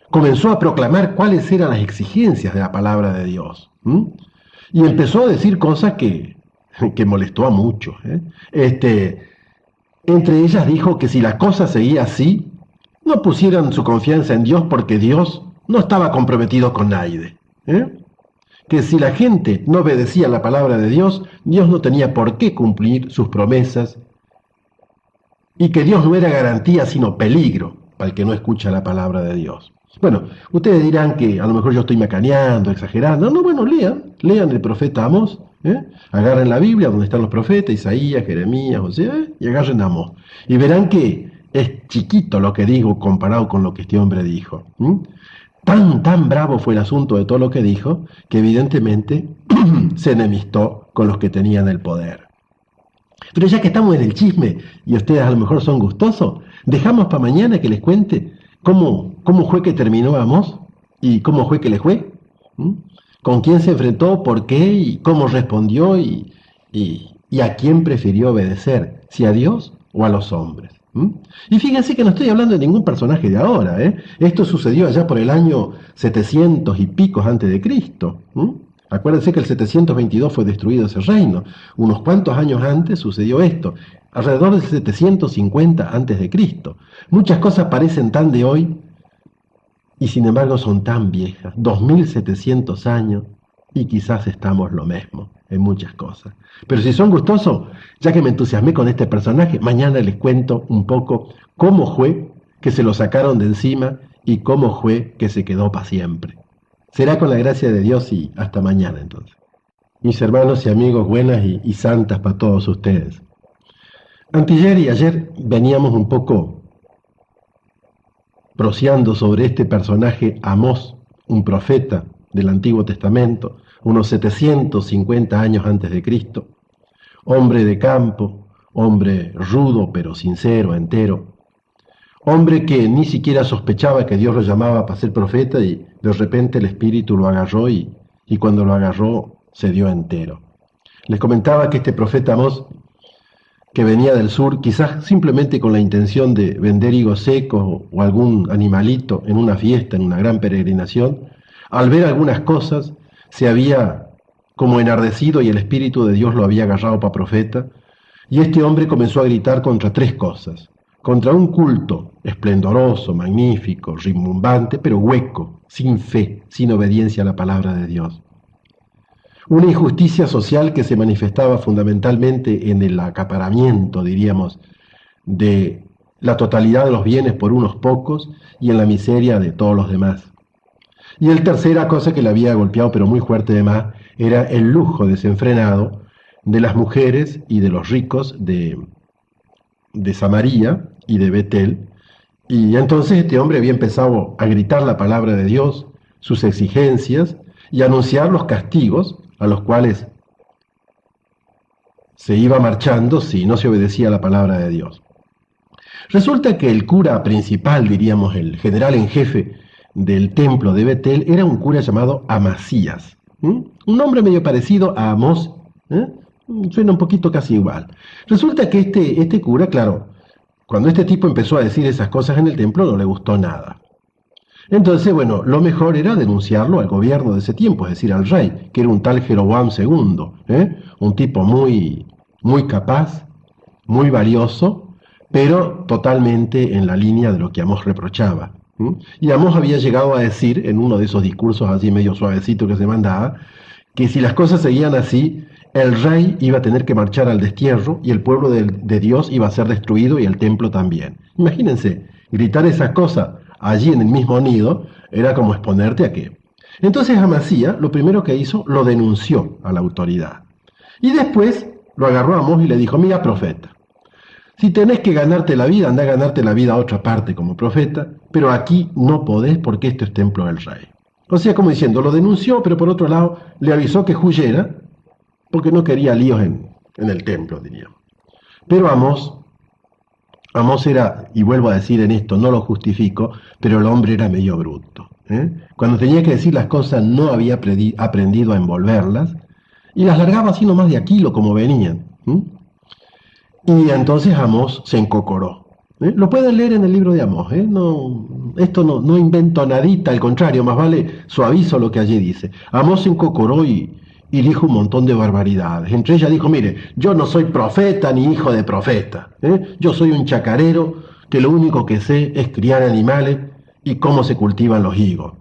Speaker 1: Comenzó a proclamar cuáles eran las exigencias de la palabra de Dios. Y empezó a decir cosas que molestó a muchos. Entre ellas dijo que si la cosa seguía así, no pusieran su confianza en Dios porque Dios no estaba comprometido con nadie. Que si la gente no obedecía la palabra de Dios, Dios no tenía por qué cumplir sus promesas y que Dios no era garantía sino peligro para el que no escucha la palabra de Dios. Bueno, ustedes dirán que a lo mejor yo estoy macaneando, exagerando. No, bueno, lean el profeta Amós, agarren la Biblia donde están los profetas, Isaías, Jeremías, José, y agarren a Amós. Y verán que es chiquito lo que digo comparado con lo que este hombre dijo. Tan bravo fue el asunto de todo lo que dijo, que evidentemente se enemistó con los que tenían el poder. Pero ya que estamos en el chisme y ustedes a lo mejor son gustosos, dejamos para mañana que les cuente cómo fue que terminó Amós y cómo fue que le fue, con quién se enfrentó, por qué y cómo respondió y a quién prefirió obedecer, si a Dios o a los hombres. Y fíjense que no estoy hablando de ningún personaje de ahora. Esto sucedió allá por el año 700 y pico antes de Cristo. Acuérdense que el 722 fue destruido ese reino. Unos cuantos años antes sucedió esto, alrededor del 750 antes de Cristo. Muchas cosas parecen tan de hoy y sin embargo son tan viejas, 2700 años, y quizás estamos lo mismo en muchas cosas. Pero si son gustosos, ya que me entusiasmé con este personaje, mañana les cuento un poco cómo fue que se lo sacaron de encima y cómo fue que se quedó para siempre. Será con la gracia de Dios y hasta mañana entonces. Mis hermanos y amigos, buenas y santas para todos ustedes. Anteayer y ayer veníamos un poco proseando sobre este personaje Amós, un profeta del Antiguo Testamento, unos 750 años antes de Cristo, hombre de campo, hombre rudo pero sincero, entero, hombre que ni siquiera sospechaba que Dios lo llamaba para ser profeta y de repente el Espíritu lo agarró y cuando lo agarró se dio entero. Les comentaba que este profeta Amós, que venía del sur, quizás simplemente con la intención de vender higos secos o algún animalito en una fiesta, en una gran peregrinación, al ver algunas cosas se había como enardecido y el Espíritu de Dios lo había agarrado para profeta, y este hombre comenzó a gritar contra tres cosas: contra un culto esplendoroso, magnífico, rimbombante, pero hueco, sin fe, sin obediencia a la palabra de Dios. Una injusticia social que se manifestaba fundamentalmente en el acaparamiento, diríamos, de la totalidad de los bienes por unos pocos y en la miseria de todos los demás. Y el tercera cosa que le había golpeado, pero muy fuerte de más, era el lujo desenfrenado de las mujeres y de los ricos de Samaria y de Betel. Y entonces este hombre había empezado a gritar la palabra de Dios, sus exigencias, y a anunciar los castigos a los cuales se iba marchando si no se obedecía a la palabra de Dios. Resulta que el cura principal, diríamos el general en jefe del templo de Betel, era un cura llamado Amasías. Un nombre medio parecido a Amós, suena un poquito casi igual. Resulta que este cura, claro, cuando este tipo empezó a decir esas cosas en el templo no le gustó nada. Entonces, bueno, lo mejor era denunciarlo al gobierno de ese tiempo, es decir, al rey, que era un tal Jeroboam II, un tipo muy capaz, muy valioso, pero totalmente en la línea de lo que Amós reprochaba. Y Amós había llegado a decir, en uno de esos discursos así medio suavecito que se mandaba, que si las cosas seguían así, el rey iba a tener que marchar al destierro y el pueblo de Dios iba a ser destruido y el templo también. Imagínense, gritar esas cosas allí en el mismo nido era como exponerte a qué. Entonces Amasías lo primero que hizo, lo denunció a la autoridad. Y después lo agarró a Amós y le dijo: mira, profeta, si tenés que ganarte la vida, anda a ganarte la vida a otra parte como profeta, pero aquí no podés porque esto es templo del rey. O sea, como diciendo, lo denunció, pero por otro lado le avisó que huyera, porque no quería líos en el templo, diríamos. Pero Amós Amós era, y vuelvo a decir en esto, no lo justifico, pero el hombre era medio bruto. Cuando tenía que decir las cosas no había aprendido a envolverlas y las largaba así nomás de aquilo como venían. Y entonces Amós se encocoró. Lo pueden leer en el libro de Amós. No, esto no invento nadita, al contrario, más vale suavizo lo que allí dice. Amós se encocoró y dijo un montón de barbaridades. Entre ellas dijo, mire, yo no soy profeta ni hijo de profeta. Yo soy un chacarero que lo único que sé es criar animales y cómo se cultivan los higos.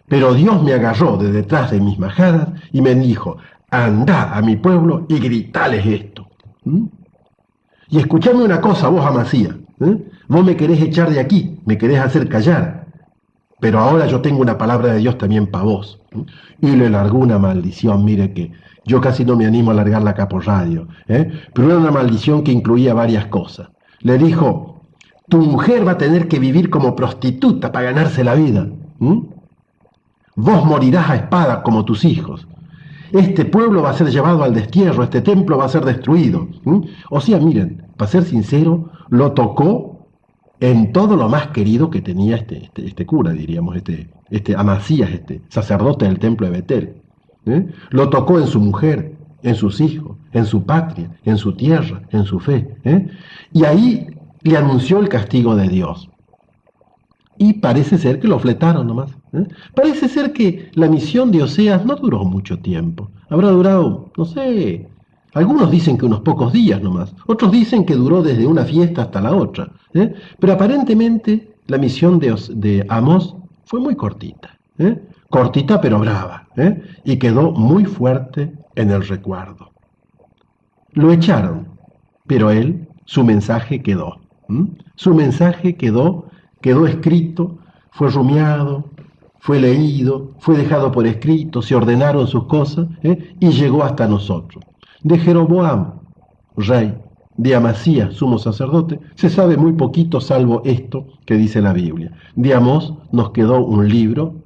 Speaker 1: Pero Dios me agarró de detrás de mis majadas y me dijo, anda a mi pueblo y gritales esto. Y escuchame una cosa, vos Amasía, vos me querés echar de aquí, me querés hacer callar, pero ahora yo tengo una palabra de Dios también para vos. Y le largó una maldición, mire que yo casi no me animo a largarla acá por radio, pero era una maldición que incluía varias cosas. Le dijo, tu mujer va a tener que vivir como prostituta para ganarse la vida. Vos morirás a espada como tus hijos. Este pueblo va a ser llevado al destierro, este templo va a ser destruido. O sea, miren, para ser sincero, lo tocó en todo lo más querido que tenía este cura, diríamos, este Amasías, este sacerdote del templo de Betel. Lo tocó en su mujer, en sus hijos, en su patria, en su tierra, en su fe. Y ahí le anunció el castigo de Dios. Y parece ser que lo fletaron nomás. Parece ser que la misión de Oseas no duró mucho tiempo. Habrá durado, no sé, algunos dicen que unos pocos días nomás. Otros dicen que duró desde una fiesta hasta la otra. Pero aparentemente la misión de Amós fue muy cortita. Cortita pero brava. Y quedó muy fuerte en el recuerdo. Lo echaron, pero él, su mensaje quedó. Su mensaje quedó escrito, fue rumiado, fue leído, fue dejado por escrito, se ordenaron sus cosas y llegó hasta nosotros. De Jeroboam, rey, de Amasías, sumo sacerdote, se sabe muy poquito salvo esto que dice la Biblia. De Amós nos quedó un libro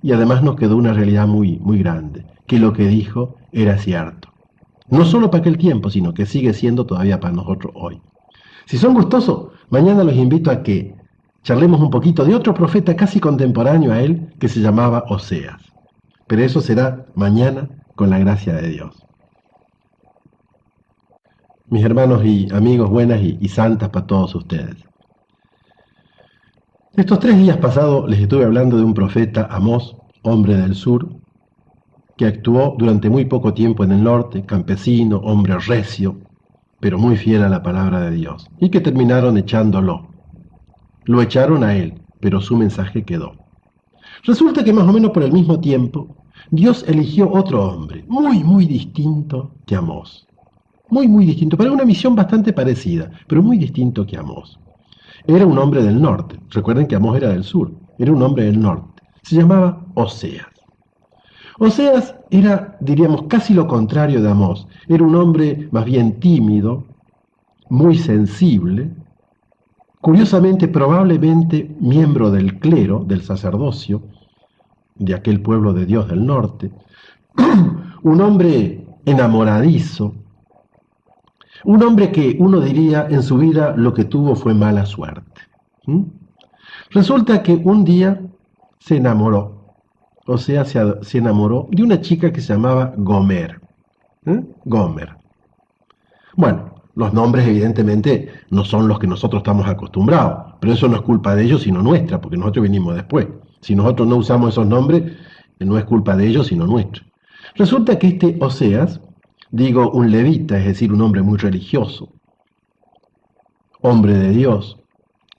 Speaker 1: y además nos quedó una realidad muy, muy grande, que lo que dijo era cierto. No solo para aquel tiempo, sino que sigue siendo todavía para nosotros hoy. Si son gustosos, mañana los invito a que charlemos un poquito de otro profeta casi contemporáneo a él que se llamaba Oseas. Pero eso será mañana con la gracia de Dios. Mis hermanos y amigos, buenas y santas para todos ustedes. Estos 3 días pasados les estuve hablando de un profeta, Amós, hombre del sur, que actuó durante muy poco tiempo en el norte, campesino, hombre recio, pero muy fiel a la palabra de Dios, y que terminaron echándolo. Lo echaron a él, pero su mensaje quedó. Resulta que más o menos por el mismo tiempo, Dios eligió otro hombre, muy, muy distinto que Amós. Muy, muy distinto, para una misión bastante parecida, pero muy distinto que Amós. Era un hombre del norte, recuerden que Amós era del sur, era un hombre del norte. Se llamaba Oseas. Oseas era, diríamos, casi lo contrario de Amós. Era un hombre más bien tímido, muy sensible, curiosamente, probablemente miembro del clero, del sacerdocio, de aquel pueblo de Dios del norte, un hombre enamoradizo, un hombre que uno diría en su vida lo que tuvo fue mala suerte. Resulta que un día se enamoró, o sea, se enamoró de una chica que se llamaba Gomer. Gomer. Bueno, los nombres evidentemente no son los que nosotros estamos acostumbrados, pero eso no es culpa de ellos sino nuestra, porque nosotros vinimos después. Si nosotros no usamos esos nombres, no es culpa de ellos sino nuestra. Resulta que este Oseas, digo un levita, es decir, un hombre muy religioso, hombre de Dios,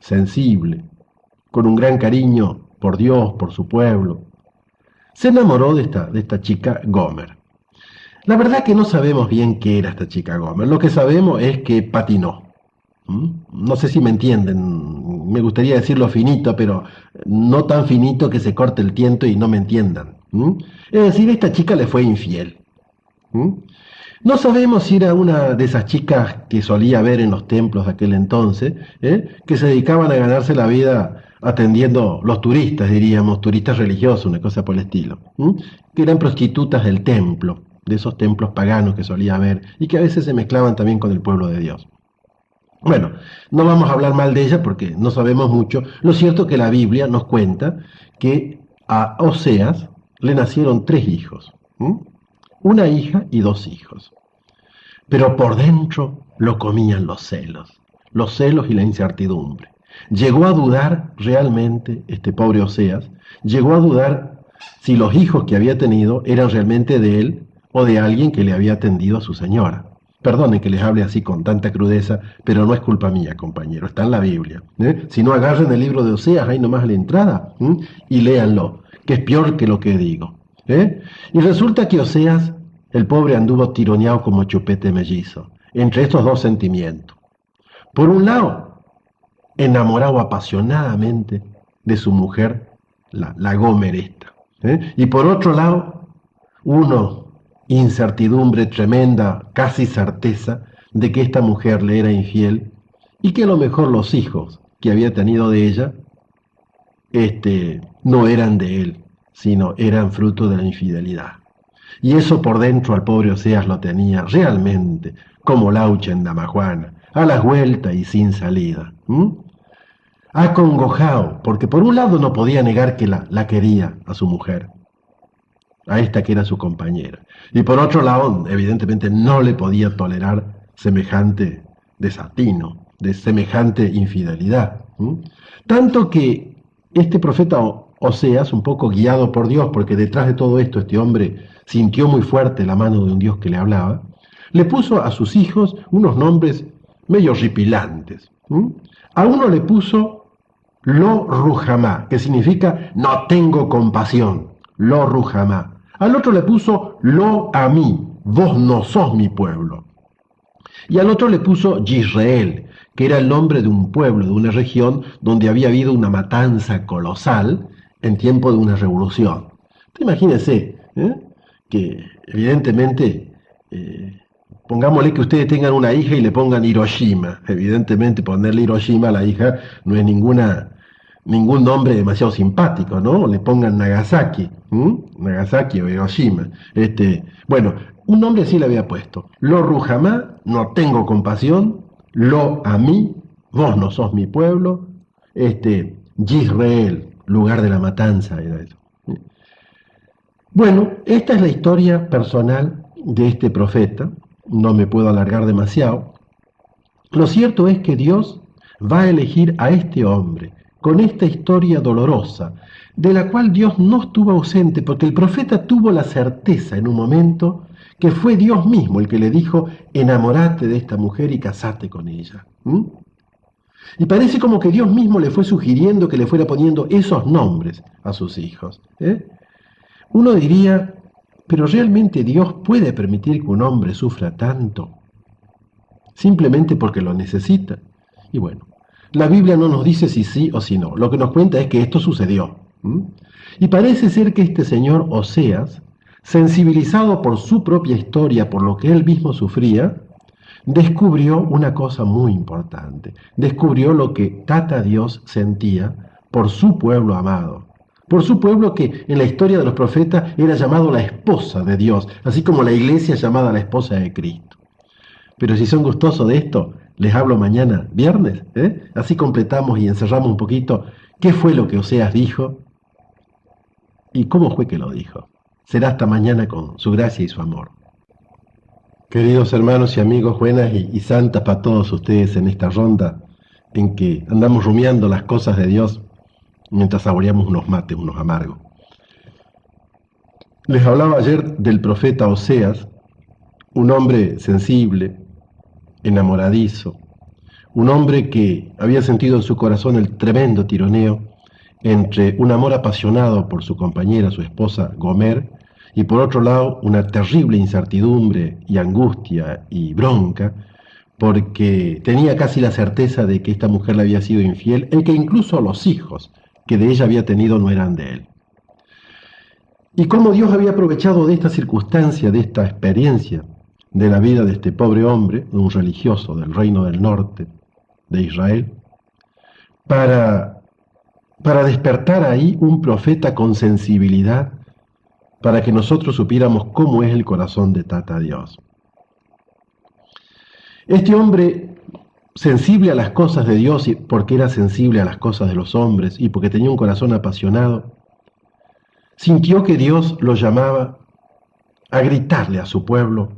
Speaker 1: sensible, con un gran cariño por Dios, por su pueblo, se enamoró de esta chica Gomer. La verdad que no sabemos bien qué era esta chica Gomer. Lo que sabemos es que patinó. No sé si me entienden. Me gustaría decirlo finito, pero no tan finito que se corte el tiento y no me entiendan. Es decir, esta chica le fue infiel. No sabemos si era una de esas chicas que solía ver en los templos de aquel entonces, que se dedicaban a ganarse la vida atendiendo los turistas, diríamos, turistas religiosos, una cosa por el estilo, que eran prostitutas del templo, de esos templos paganos que solía haber y que a veces se mezclaban también con el pueblo de Dios. Bueno, no vamos a hablar mal de ella porque no sabemos mucho. Lo cierto es que la Biblia nos cuenta que a Oseas le nacieron 3 hijos, ¿m? Una hija y 2 hijos. Pero por dentro lo comían los celos y la incertidumbre. Llegó a dudar realmente, este pobre Oseas, llegó a dudar si los hijos que había tenido eran realmente de él o de alguien que le había atendido a su señora. Perdonen que les hable así con tanta crudeza, pero no es culpa mía, compañero, está en la Biblia. Si no, agarren el libro de Oseas ahí nomás a la entrada y léanlo, que es peor que lo que digo. Y resulta que Oseas, el pobre, anduvo tironeado como chupete mellizo, entre estos dos sentimientos. Por un lado, enamorado apasionadamente de su mujer, la Gomer esta. Y por otro lado, uno, incertidumbre tremenda, casi certeza, de que esta mujer le era infiel y que a lo mejor los hijos que había tenido de ella no eran de él, sino eran fruto de la infidelidad. Y eso por dentro al pobre Oseas lo tenía realmente como laucha en Damajuana, a las vueltas y sin salida. Acongojado, porque por un lado no podía negar que la quería a su mujer, a esta que era su compañera, y por otro lado, evidentemente no le podía tolerar semejante desatino, de semejante infidelidad. Tanto que este profeta Oseas, un poco guiado por Dios, porque detrás de todo esto este hombre sintió muy fuerte la mano de un Dios que le hablaba, le puso a sus hijos unos nombres medio ripilantes. A uno le puso Lo Ruhamá, que significa no tengo compasión, Lo Ruhamá. Al otro le puso Lo a mí, vos no sos mi pueblo. Y al otro le puso Yisrael, que era el nombre de un pueblo, de una región donde había habido una matanza colosal en tiempo de una revolución. Imagínense que evidentemente, pongámosle que ustedes tengan una hija y le pongan Hiroshima. Evidentemente ponerle Hiroshima a la hija no es ningún nombre demasiado simpático, ¿no? Le pongan Nagasaki, Nagasaki o Hiroshima. Bueno, un nombre sí le había puesto. Lo Ruhamá, no tengo compasión. Lo a mí, vos no sos mi pueblo. Yisrael, lugar de la matanza, era eso. Bueno, esta es la historia personal de este profeta. No me puedo alargar demasiado. Lo cierto es que Dios va a elegir a este hombre con esta historia dolorosa, de la cual Dios no estuvo ausente, porque el profeta tuvo la certeza en un momento que fue Dios mismo el que le dijo, enamorate de esta mujer y casate con ella. Y parece como que Dios mismo le fue sugiriendo que le fuera poniendo esos nombres a sus hijos. Uno diría, pero ¿realmente Dios puede permitir que un hombre sufra tanto? Simplemente porque lo necesita. Y bueno, la Biblia no nos dice si sí o si no. Lo que nos cuenta es que esto sucedió. Y parece ser que este señor Oseas, sensibilizado por su propia historia, por lo que él mismo sufría, descubrió una cosa muy importante. Descubrió lo que Tata Dios sentía por su pueblo amado. Por su pueblo que en la historia de los profetas era llamado la esposa de Dios, así como la iglesia es llamada la esposa de Cristo. Pero si son gustosos de esto, les hablo mañana, viernes, así completamos y encerramos un poquito qué fue lo que Oseas dijo y cómo fue que lo dijo. Será hasta mañana con su gracia y su amor. Queridos hermanos y amigos, buenas y santas para todos ustedes en esta ronda en que andamos rumiando las cosas de Dios mientras saboreamos unos mates, unos amargos. Les hablaba ayer del profeta Oseas, un hombre sensible, enamoradizo, un hombre que había sentido en su corazón el tremendo tironeo entre un amor apasionado por su compañera, su esposa Gomer, y por otro lado una terrible incertidumbre y angustia y bronca, porque tenía casi la certeza de que esta mujer le había sido infiel, y que incluso los hijos que de ella había tenido no eran de él. Y cómo Dios había aprovechado de esta circunstancia, de esta experiencia de la vida de este pobre hombre, un religioso del reino del norte de Israel, para despertar ahí un profeta con sensibilidad, para que nosotros supiéramos cómo es el corazón de Tata Dios. Este hombre sensible a las cosas de Dios y porque era sensible a las cosas de los hombres y porque tenía un corazón apasionado, sintió que Dios lo llamaba a gritarle a su pueblo,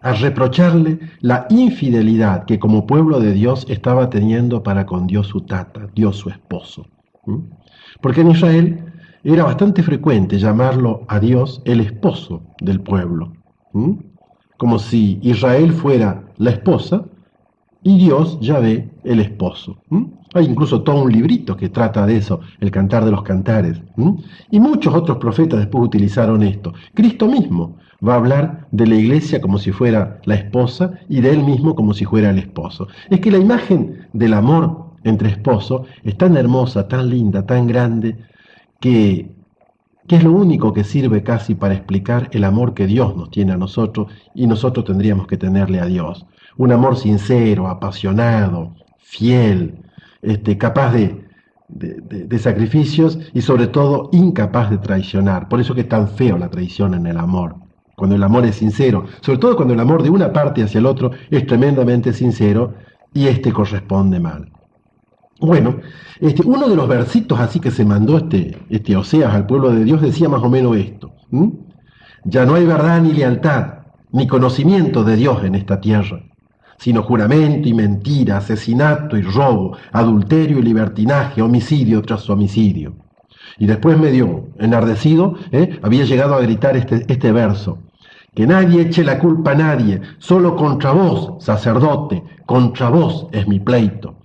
Speaker 1: a reprocharle la infidelidad que como pueblo de Dios estaba teniendo para con Dios su tata, Dios su esposo. ¿Mm? Porque en Israel era bastante frecuente llamarlo a Dios el esposo del pueblo. ¿Mm? Como si Israel fuera la esposa y Dios, Yahvé, el esposo. ¿Mm? Hay incluso todo un librito que trata de eso, el Cantar de los Cantares. ¿Mm? Y muchos otros profetas después utilizaron esto. Cristo mismo va a hablar de la iglesia como si fuera la esposa y de él mismo como si fuera el esposo. Es que la imagen del amor entre esposos es tan hermosa, tan linda, tan grande, que es lo único que sirve casi para explicar el amor que Dios nos tiene a nosotros y nosotros tendríamos que tenerle a Dios. Un amor sincero, apasionado, fiel, capaz de sacrificios y sobre todo incapaz de traicionar. Por eso que es tan feo la traición en el amor. Cuando el amor es sincero, sobre todo cuando el amor de una parte hacia el otro es tremendamente sincero y corresponde mal. Bueno, uno de los versitos así que se mandó Oseas al pueblo de Dios decía más o menos esto. ¿M? Ya no hay verdad ni lealtad, ni conocimiento de Dios en esta tierra, sino juramento y mentira, asesinato y robo, adulterio y libertinaje, homicidio tras homicidio. Y después medio enardecido, había llegado a gritar este verso. Que nadie eche la culpa a nadie, solo contra vos, sacerdote, contra vos es mi pleito.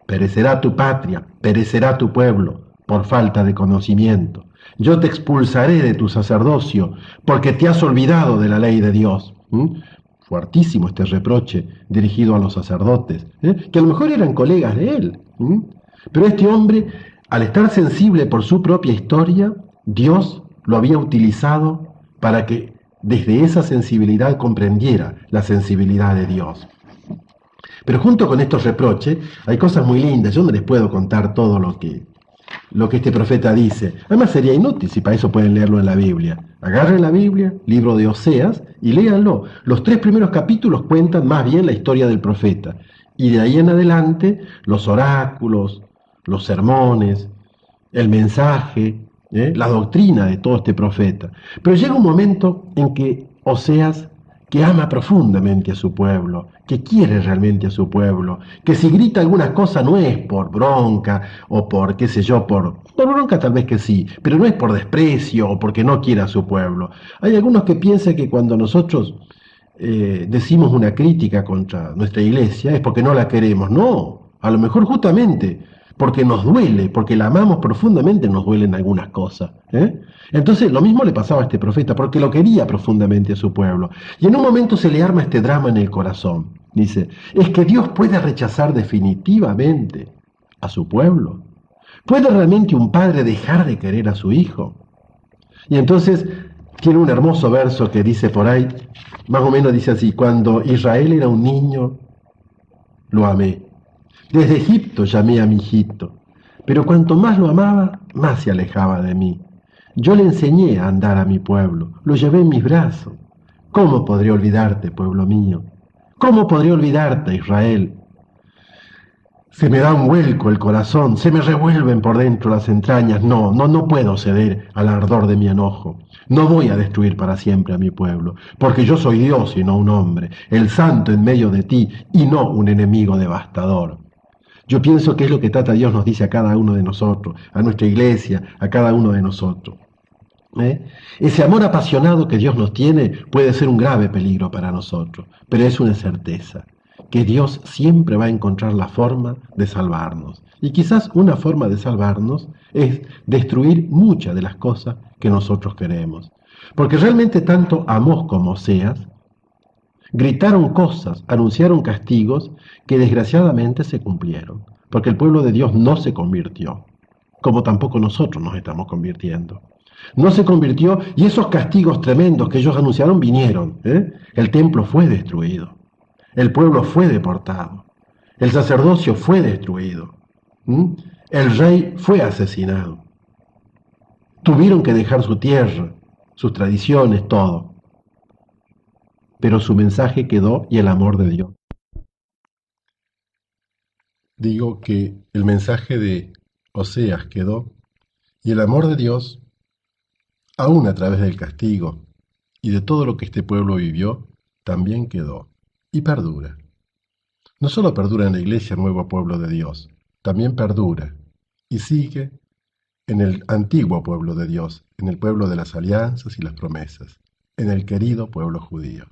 Speaker 1: Perecerá tu patria, perecerá tu pueblo, por falta de conocimiento. Yo te expulsaré de tu sacerdocio, porque te has olvidado de la ley de Dios. Fuertísimo este reproche dirigido a los sacerdotes, que a lo mejor eran colegas de él. Pero este hombre, al estar sensible por su propia historia, Dios lo había utilizado para que desde esa sensibilidad comprendiera la sensibilidad de Dios. Pero junto con estos reproches hay cosas muy lindas. Yo no les puedo contar todo lo que este profeta dice. Además sería inútil si para eso pueden leerlo en la Biblia. Agarren la Biblia, libro de Oseas, y léanlo. Los 3 primeros capítulos cuentan más bien la historia del profeta. Y de ahí en adelante los oráculos, los sermones, el mensaje, la doctrina de todo este profeta. Pero llega un momento en que Oseas, que ama profundamente a su pueblo, que quiere realmente a su pueblo, que si grita alguna cosa no es por bronca o por, qué sé yo, por bronca tal vez que sí, pero no es por desprecio o porque no quiera a su pueblo. Hay algunos que piensan que cuando nosotros decimos una crítica contra nuestra iglesia es porque no la queremos. No, a lo mejor justamente porque nos duele, porque la amamos profundamente, nos duelen algunas cosas. Entonces lo mismo le pasaba a este profeta, porque lo quería profundamente a su pueblo. Y en un momento se le arma este drama en el corazón. Dice, ¿es que Dios puede rechazar definitivamente a su pueblo? ¿Puede realmente un padre dejar de querer a su hijo? Y entonces tiene un hermoso verso que dice por ahí, más o menos dice así, cuando Israel era un niño, lo amé. Desde Egipto llamé a mi hijito, pero cuanto más lo amaba, más se alejaba de mí. Yo le enseñé a andar a mi pueblo, lo llevé en mis brazos. ¿Cómo podré olvidarte, pueblo mío? ¿Cómo podré olvidarte, Israel? Se me da un vuelco el corazón, se me revuelven por dentro las entrañas. No puedo ceder al ardor de mi enojo. No voy a destruir para siempre a mi pueblo, porque yo soy Dios y no un hombre, el santo en medio de ti y no un enemigo devastador. Yo pienso que es lo que Tata Dios nos dice a cada uno de nosotros, a nuestra iglesia, a cada uno de nosotros. Ese amor apasionado que Dios nos tiene puede ser un grave peligro para nosotros, pero es una certeza, que Dios siempre va a encontrar la forma de salvarnos. Y quizás una forma de salvarnos es destruir muchas de las cosas que nosotros queremos. Porque realmente tanto Amós como Oseas gritaron cosas, anunciaron castigos que desgraciadamente se cumplieron, porque el pueblo de Dios no se convirtió, como tampoco nosotros nos estamos convirtiendo. No se convirtió y esos castigos tremendos que ellos anunciaron vinieron. El templo fue destruido, el pueblo fue deportado, el sacerdocio fue destruido, el rey fue asesinado. Tuvieron que dejar su tierra, sus tradiciones, todo. Pero su mensaje quedó y el amor de Dios. digo que el mensaje de Oseas quedó y el amor de Dios, aún a través del castigo y de todo lo que este pueblo vivió, también quedó y perdura. No solo perdura en la iglesia Nuevo Pueblo de Dios, también perdura y sigue en el antiguo pueblo de Dios, en el pueblo de las alianzas y las promesas, en el querido pueblo judío.